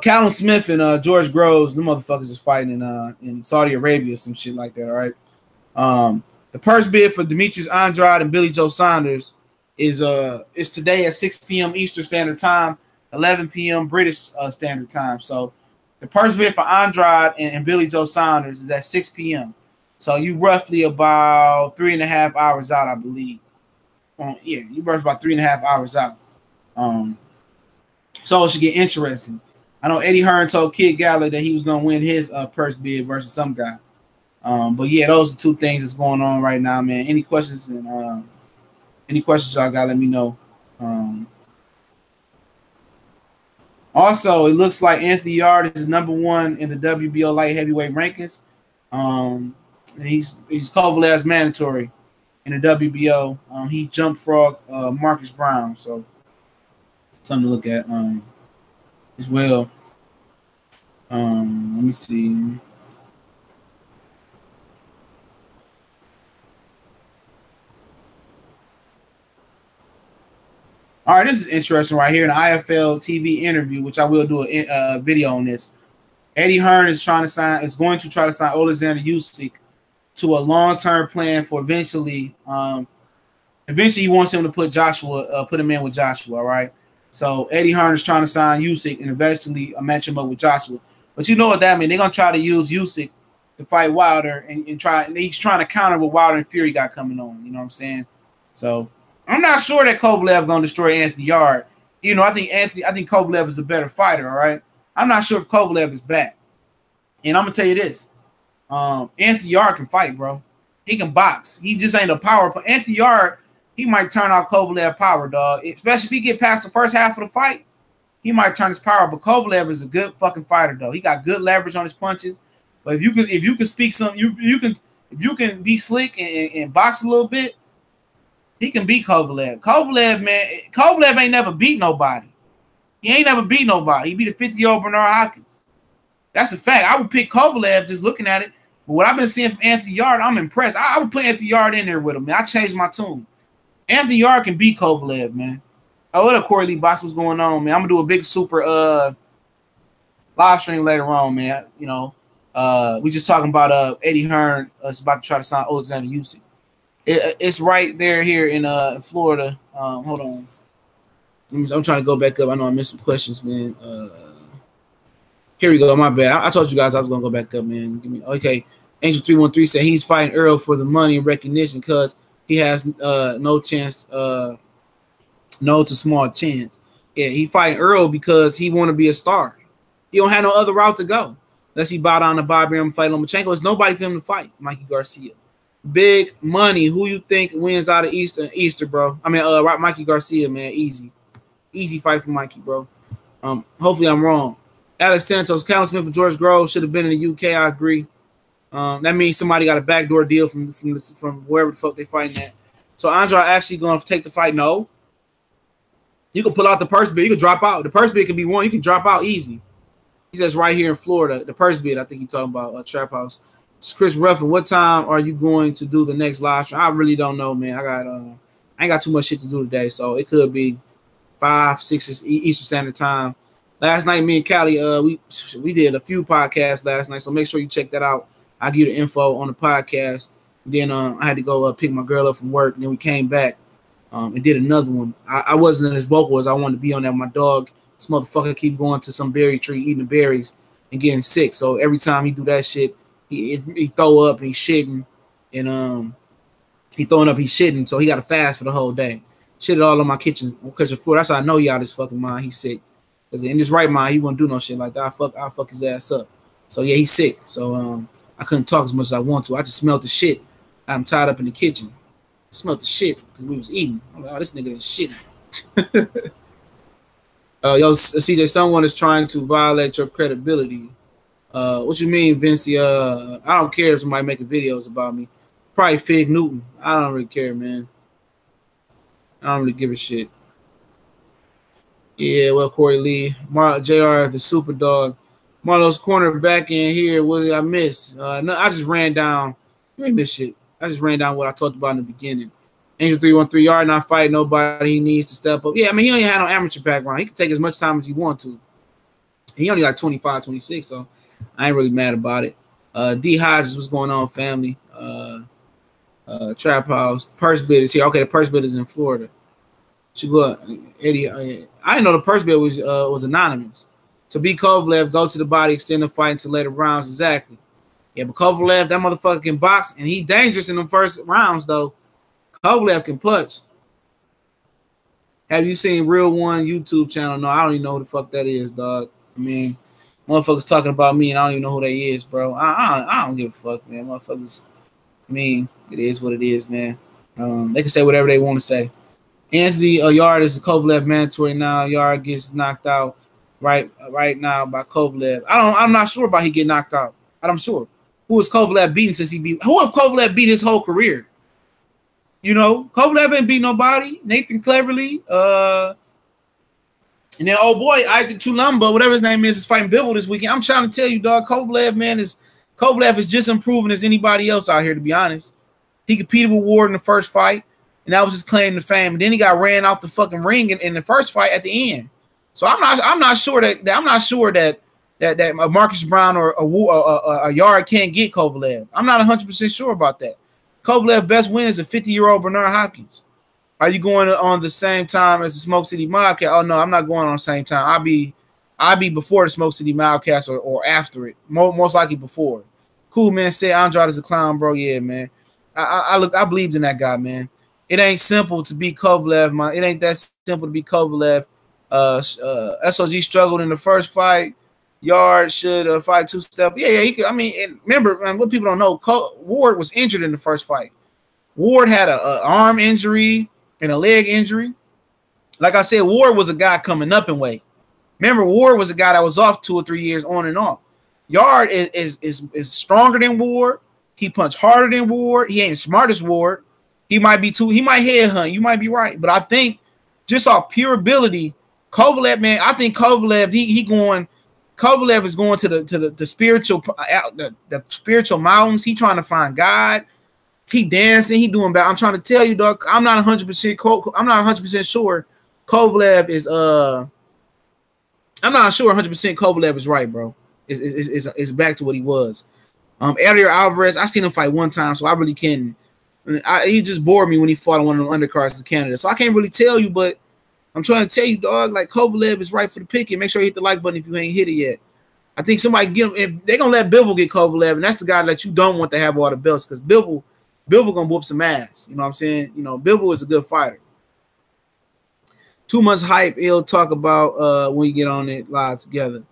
Callum Smith and George Groves, the motherfuckers is fighting in Saudi Arabia or some shit like that. All right. The purse bid for Demetrius Andrade and Billy Joe Saunders is today at 6 p.m. Eastern Standard Time, 11 p.m. British Standard Time. So the purse bid for Andrade and Billy Joe Saunders is at 6 p.m. So you roughly about 3.5 hours out, I believe. Yeah, you roughly about 3.5 hours out. So it should get interesting. I know Eddie Hearn told Kid Gallagher that he was gonna win his purse bid versus some guy. But yeah, those are two things that's going on right now, man. Any questions and any questions y'all got, let me know. Also, it looks like Anthony Yarde is #1 in the WBO light heavyweight rankings. And he's Kovalev's mandatory in the WBO. He jumped frog Marcus Brown, so something to look at as well. Let me see. All right, this is interesting right here in the IFL TV interview, which I will do a video on this. Eddie Hearn is going to try to sign Alexander Usyk to a long-term plan for eventually he wants him to put him in with Joshua, all right? So Eddie Hearn is trying to sign Usyk and eventually match him up with Joshua. But you know what that means? They're gonna try to use Usyk to fight Wilder and he's trying to counter what Wilder and Fury got coming on. You know what I'm saying? So I'm not sure that Kovalev gonna destroy Anthony Yarde. You know, I think Kovalev is a better fighter. All right, I'm not sure if Kovalev is back. And I'm gonna tell you this: Anthony Yarde can fight, bro. He can box. He just ain't a power. Anthony Yarde, he might turn out Kovalev power, dog. Especially if he get past the first half of the fight, he might turn his power. But Kovalev is a good fucking fighter, though. He got good leverage on his punches. But if you can speak some, if you can be slick and box a little bit, he can beat Kovalev. Kovalev ain't never beat nobody. He ain't never beat nobody. He beat a 50-year-old Bernard Hopkins. That's a fact. I would pick Kovalev just looking at it. But what I've been seeing from Anthony Yarde, I'm impressed. I would put Anthony Yarde in there with him, man. I changed my tune. Anthony Yarde can beat Kovalev, man. Oh, what up, Corey Lee Box? What's going on, man? I'm gonna do a big super live stream later on, man. You know, we just talking about Eddie Hearn is about to try to sign Alexander Usyk. It's right there here in Florida. Hold on. I'm trying to go back up. I know I missed some questions, man. Here we go. My bad. I told you guys I was gonna go back up, man. Give me okay. Angel 313 said he's fighting Errol for the money and recognition because he has no chance, no to small chance. Yeah, he fighting Errol because he want to be a star. He don't have no other route to go unless he bow down to Bobby and fight Lomachenko. There's nobody for him to fight. Mikey Garcia. Big money. Who you think wins out of Easter, bro? I mean, Mikey Garcia, man. Easy fight for Mikey, bro. Hopefully I'm wrong. Alex Santos, Callum Smith, and George Groves should have been in the UK. I agree. That means somebody got a backdoor deal from wherever the fuck they fighting at. So Andrade actually going to take the fight? No. You can pull out the purse bid. You can drop out. The purse bid can be won. You can drop out easy. He says right here in Florida, the purse bid. I think he's talking about Trap House. It's Chris Ruffin. What time are you going to do the next live stream? I really don't know, man. I ain't got too much shit to do today, so it could be 5, 6 Eastern Standard Time. Last night, me and Callie, we did a few podcasts last night, so make sure you check that out. I'll give you the info on the podcast. Then I had to go pick my girl up from work, and then we came back and did another one. I wasn't as vocal as I wanted to be on that. My dog, this motherfucker, keep going to some berry tree, eating the berries, and getting sick. So every time he do that shit, he throw up and he's shitting, and he throwing up, he's shitting. So he got to fast for the whole day. Shitted all on my kitchen floor. That's how I know he out of his fucking mind. He's sick. Because in his right mind, he wouldn't do no shit like that. I'll fuck his ass up. So yeah, he's sick. So I couldn't talk as much as I want to. I just smelled the shit. I'm tied up in the kitchen. I smelled the shit because we was eating. I'm like, oh, this nigga is shitting. Yo, CJ, someone is trying to violate your credibility. What you mean, Vinci? I don't care if somebody making videos about me. Probably Fig Newton. I don't really care, man. I don't really give a shit. Yeah, well, Corey Lee, JR, the super dog. Marlo's corner back in here. What did I miss? No, I just ran down. You ain't miss shit. I just ran down what I talked about in the beginning. Angel 313 yard not fighting nobody. He needs to step up. Yeah, I mean, he ain't had no amateur background. He can take as much time as he wants to. He only got 25, 26, so I ain't really mad about it. D Hodges, what's going on, family? Trap House, purse bid is here. Okay, the purse bid is in Florida. Should go, Eddie. I didn't know the purse bid was anonymous. To beat Kovalev, go to the body, extend the fight into later rounds. Exactly. Yeah, but Kovalev, that motherfucker can box, and he dangerous in the first rounds though. Kovalev can punch. Have you seen Real One YouTube channel? No, I don't even know who the fuck that is, dog. I mean, motherfuckers talking about me, and I don't even know who they is, bro. I don't give a fuck, man. Motherfuckers. I mean, it is what it is, man. They can say whatever they want to say. Anthony Yard is a Kovalev mandatory now. Yard gets knocked out right now by Kovalev. I'm not sure about he get knocked out. I'm sure. Who is Kovalev beating since he beat? Who have Kovalev beat his whole career? You know, Kovalev ain't beat nobody. Nathan Cleverly, and then old boy Isaac Chulumba, whatever his name is fighting Bivol this weekend. I'm trying to tell you, dog. Kovalev is just improving as anybody else out here. To be honest, he competed with Ward in the first fight, and that was his claim to fame. And then he got ran out the fucking ring in the first fight at the end. So I'm not sure that Marcus Brown or a Yard can't get Kovalev. I'm not 100% sure about that. Kovalev's best win is a 50-year-old Bernard Hopkins. Are you going on the same time as the Smoke City Mobcat? Oh no, I'm not going on the same time. I'll be before the Smoke City Mobcats or after it. Most likely before. Cool man said Andrade is a clown, bro. Yeah, man. I believed in that guy, man. It ain't simple to beat Kovalev, man. It ain't that simple to beat Kovalev. SOG struggled in the first fight. Yard should fight two-step. Yeah, he could. I mean, remember, man, what people don't know, Ward was injured in the first fight. Ward had an arm injury and a leg injury. Like I said, Ward was a guy coming up in weight. Remember, Ward was a guy that was off 2 or 3 years on and off. Yard is stronger than Ward. He punched harder than Ward. He ain't smart as Ward. He might headhunt. You might be right. But I think just off pure ability, Kovalev, man, I think Kovalev, Kovalev is going to the spiritual mountains. He trying to find God. He dancing. He doing bad. I'm trying to tell you, dog. I'm not 100% sure Kovalev is. I'm not sure 100% Kovalev is right, bro. It's back to what he was. Eddie Alvarez, I seen him fight one time, so I really can't. He just bored me when he fought on one of the undercards in Canada, so I can't really tell you, but I'm trying to tell you, dog, like Kovalev is right for the pick, and make sure you hit the like button if you ain't hit it yet. I think somebody get him. If they're gonna let Bivol get Kovalev, and that's the guy that you don't want to have all the belts, because Bivol gonna whoop some ass. You know what I'm saying? You know, Bivol is a good fighter. Too much hype. He'll talk about when we get on it live together.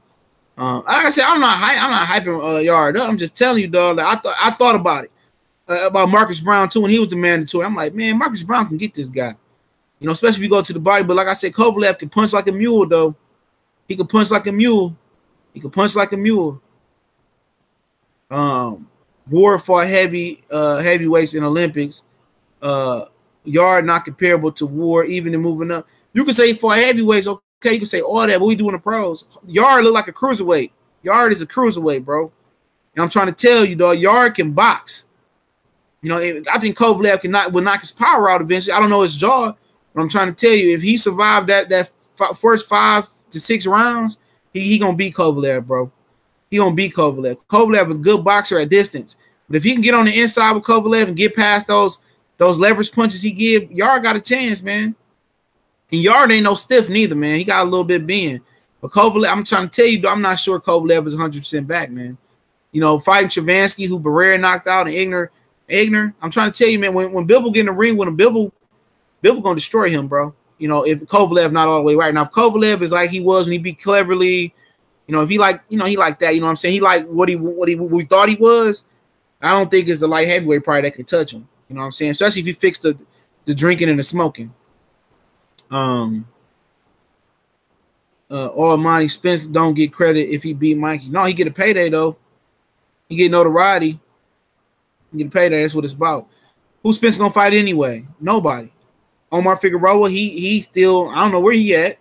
Like I said, I'm not hyping Yard up. I'm just telling you, dog. Like I thought about it about Marcus Brown too, when he was the mandatory. I'm like, man, Marcus Brown can get this guy. You know, especially if you go to the body. But like I said, Kovalev can punch like a mule, though. He can punch like a mule. Ward fought heavyweights in Olympics. Yard not comparable to Ward, even in moving up. You can say he fought heavyweights, okay. You can say all that, but we doing the pros. Yard look like a cruiserweight. Yard is a cruiserweight, bro. And I'm trying to tell you, dog, Yard can box. You know, I think Kovalev will knock his power out eventually. I don't know his jaw, but I'm trying to tell you, if he survived that first 5 to 6 rounds, he gonna beat Kovalev, bro. He gonna beat Kovalev. Kovalev a good boxer at distance, but if he can get on the inside with Kovalev and get past those leverage punches he give, Yard got a chance, man. And Yard ain't no stiff neither, man. He got a little bit bend. But Kovalev, I'm trying to tell you, I'm not sure Kovalev is 100% back, man. You know, fighting Travansky, who Barrera knocked out, and Igner. I'm trying to tell you, man, when Bivol get in the ring with him, Bivol gonna destroy him, bro. You know, if Kovalev not all the way right. Now, if Kovalev is like he was when he beat Cleverly, you know, if he like, you know, he like that, you know what I'm saying? He like what we thought he was. I don't think it's a light heavyweight probably that can touch him. You know what I'm saying? Especially if he fixed the drinking and the smoking. Almighty Spence don't get credit if he beat Mikey. No, he get a payday though. He get notoriety. He get a payday. That's what it's about. Who's Spence gonna fight anyway? Nobody. Omar Figueroa, he still, I don't know where he at.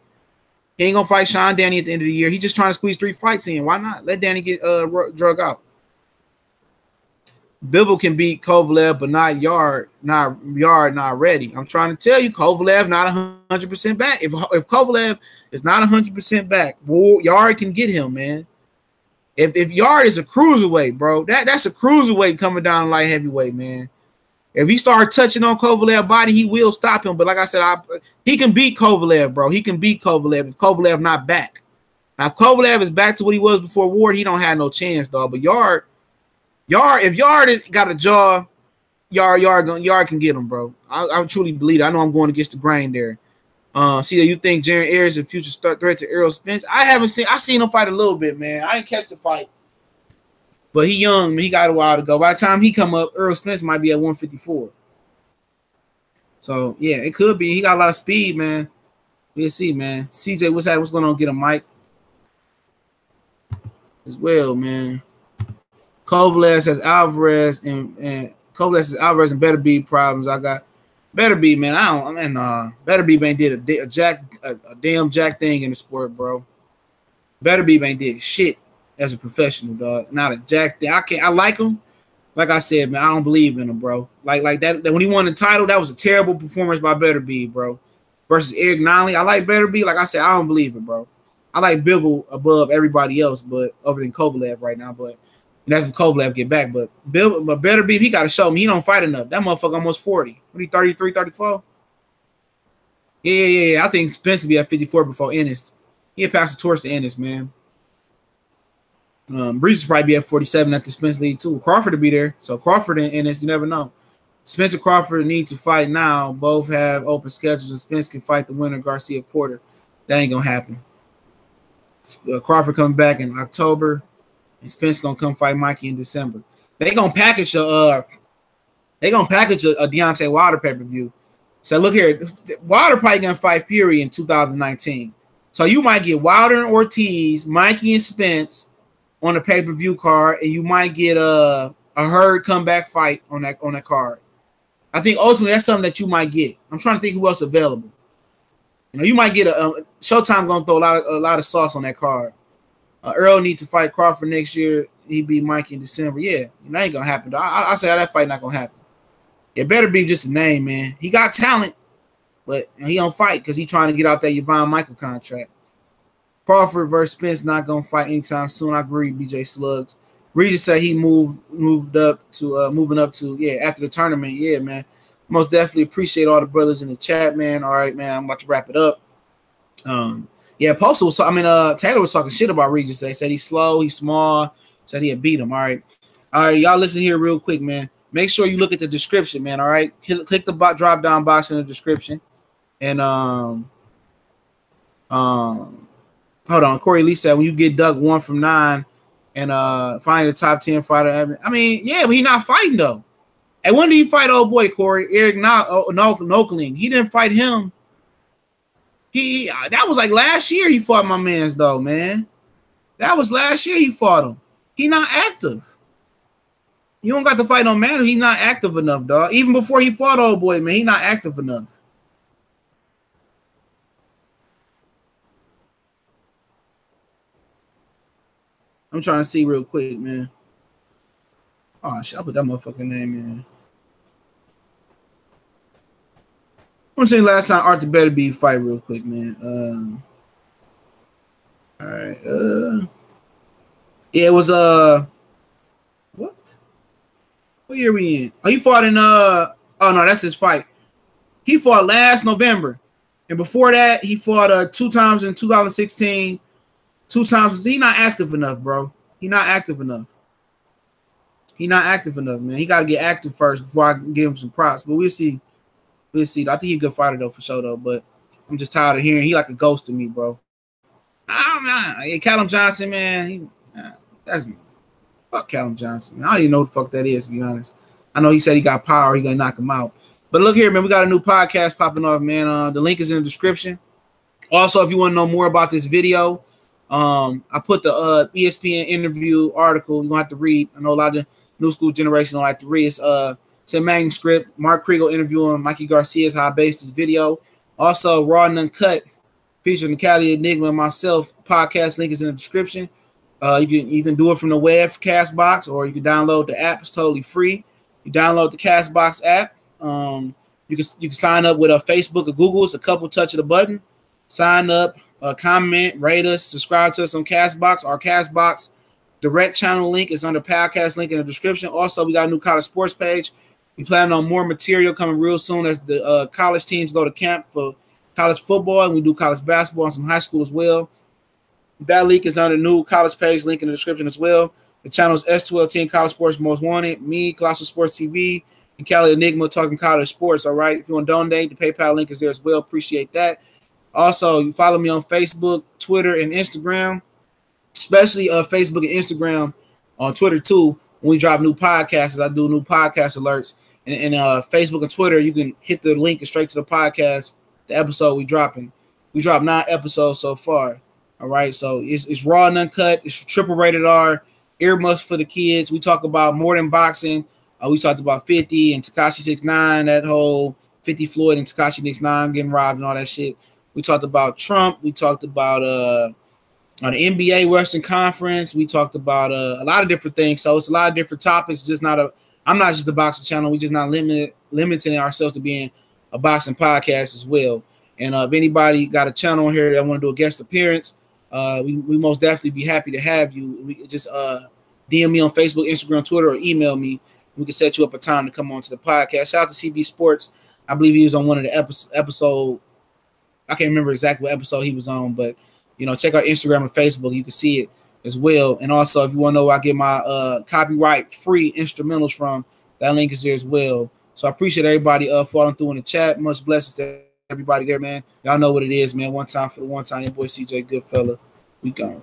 He ain't gonna fight Sean Danny at the end of the year. He just trying to squeeze 3 fights in. Why not? Let Danny get drug out. Bivol can beat Kovalev, but not Yard, not ready. I'm trying to tell you, Kovalev not 100% back. If Kovalev is not 100% back, Yard can get him, man. If Yard is a cruiserweight, bro, that's a cruiserweight coming down light heavyweight, man. If he start touching on Kovalev's body, he will stop him. But like I said, he can beat Kovalev, bro. He can beat Kovalev if Kovalev not back. Now, if Kovalev is back to what he was before Ward, he don't have no chance, dog. But Yard, if Yard got a jaw, Yard can get him, bro. I truly believe it. I know I'm going against the grain there. See that you think Jaren Ayers is a future threat to Errol Spence? I seen him fight a little bit, man. I didn't catch the fight. But he young, man. He got a while to go. By the time he come up, Errol Spence might be at 154. So, yeah, it could be. He got a lot of speed, man. We'll see, man. CJ, what's going on? Get a mic as well, man. Kovalev says Alvarez and Kovalev says Alvarez and Beterbiev problems. I got Beterbiev, man. Beterbiev ain't did a damn jack thing in the sport, bro. Beterbiev ain't did shit as a professional, dog. Not a jack thing. I like him. Like I said, man, I don't believe in him, bro. Like that when he won the title, that was a terrible performance by Beterbiev, bro. Versus Eric Nolly. I like Beterbiev. Like I said, I don't believe it, bro. I like Bivol above everybody else, but other than Kovalev right now, but that's when Kovalev get back. But Beterbiev, he got to show me he don't fight enough. That motherfucker almost 40. What, he 33, 34? Yeah. I think Spence will be at 54 before Ennis. He'll pass the torch to Ennis, man. Breeze will probably be at 47 at the Spence lead, too. Crawford will be there. So Crawford and Ennis, you never know. Spence and Crawford need to fight now. Both have open schedules, and Spence can fight the winner, Garcia Porter. That ain't going to happen. Crawford coming back in October. And Spence gonna come fight Mikey in December. They gonna package a Deontay Wilder pay-per-view. So look here, Wilder probably gonna fight Fury in 2019. So you might get Wilder and Ortiz, Mikey and Spence on the pay-per-view card, and you might get a Hurd comeback fight on that card. I think ultimately that's something that you might get. I'm trying to think who else available. You know, you might get a Showtime gonna throw a lot of sauce on that card. Errol need to fight Crawford next year. He beat Mikey in December. Yeah, that ain't gonna happen. I say that fight not gonna happen. It better be just a name, man. He got talent, but he don't fight because he trying to get out that Yvonne Michael contract. Crawford versus Spence not gonna fight anytime soon. I agree, BJ Slugs. Regis said he moving up to after the tournament. Yeah, man. Most definitely appreciate all the brothers in the chat, man. All right, man. I'm about to wrap it up. Yeah, Taylor was talking shit about Regis today. Said he's slow, he's small, said he'd beat him. All right, y'all listen here real quick, man. Make sure you look at the description, man. All right, click the drop down box in the description, and hold on. Corey Lee said when you get Doug 1 from 9 and find the top 10 fighter. I mean, yeah, but he not fighting though. And when did he fight old boy Corey Eric Nokeling? He didn't fight him. That was like last year he fought my mans though, man. That was last year he fought him. He not active. You don't got to fight no man. He's not active enough, dog. Even before he fought old boy, man, he not active enough. I'm trying to see real quick, man. Oh shit, I put that motherfucking name in. I'm saying last time Arthur Beterbiev fight real quick, man. All right. Yeah, it was what year we in? Oh, he fought in oh no, that's his fight. He fought last November. And before that, he fought 2 times in 2016. 2 times. He not active enough, bro. He not active enough. Man. He got to get active first before I can give him some props. But we'll see. I think he's a good fighter, though, for sure, though. But I'm just tired of hearing. He like a ghost to me, bro. Callum Johnson, man. That's fuck Callum Johnson, man. I don't even know what the fuck that is, to be honest. I know he said he got power. He going to knock him out. But look here, man. We got a new podcast popping off, man. The link is in the description. Also, if you want to know more about this video, I put the ESPN interview article. You're going to have to read. I know a lot of the new school generation don't like to read. It's a manuscript. Mark Kriegel interviewing Mikey Garcia is how I based this video. Also, Raw and Uncut featuring the Cali Enigma and myself. Podcast link is in the description. You can do it from the web, Castbox, or you can download the app. It's totally free. You download the Castbox app. You can sign up with a Facebook or Google. It's a couple touch of the button. Sign up, comment, rate us, subscribe to us on Castbox. Our Castbox direct channel link is under podcast link in the description. Also, we got a new college sports page. We plan on more material coming real soon as the college teams go to camp for college football, and we do college basketball and some high school as well. That link is on the new college page link in the description as well. The channel is S1210 College Sports Most Wanted. Me, Colossal Sports TV, and Cali Enigma talking college sports. All right. If you want to donate, the PayPal link is there as well. Appreciate that. Also, you follow me on Facebook, Twitter, and Instagram, especially Facebook and Instagram. On Twitter too. When we drop new podcasts, I do new podcast alerts. And Facebook and Twitter, you can hit the link straight to the podcast, the episode we dropping. We dropped 9 episodes so far. All right, so it's raw and uncut. It's triple rated R, earmuffs for the kids. We talk about more than boxing. We talked about 50 and Tekashi 6ix9ine, that whole 50 Floyd and Tekashi 6ix9ine getting robbed and all that shit. We talked about Trump. We talked about the NBA Western Conference. We talked about a lot of different things. So it's a lot of different topics. I'm not just a boxing channel. We just not limiting ourselves to being a boxing podcast as well. And if anybody got a channel on here that want to do a guest appearance, we most definitely be happy to have you. We just DM me on Facebook, Instagram, Twitter, or email me. We can set you up a time to come on to the podcast. Shout out to CB Sports. I believe he was on one of the episode. I can't remember exactly what episode he was on, but check out Instagram and Facebook. You can see it as well. And also, if you want to know where I get my copyright free instrumentals from, that link is there as well. So I appreciate everybody following through in the chat. Much blessings to everybody there, man. Y'all know what it is, man. One time for the one time. Your boy CJ Goodfella. We gone.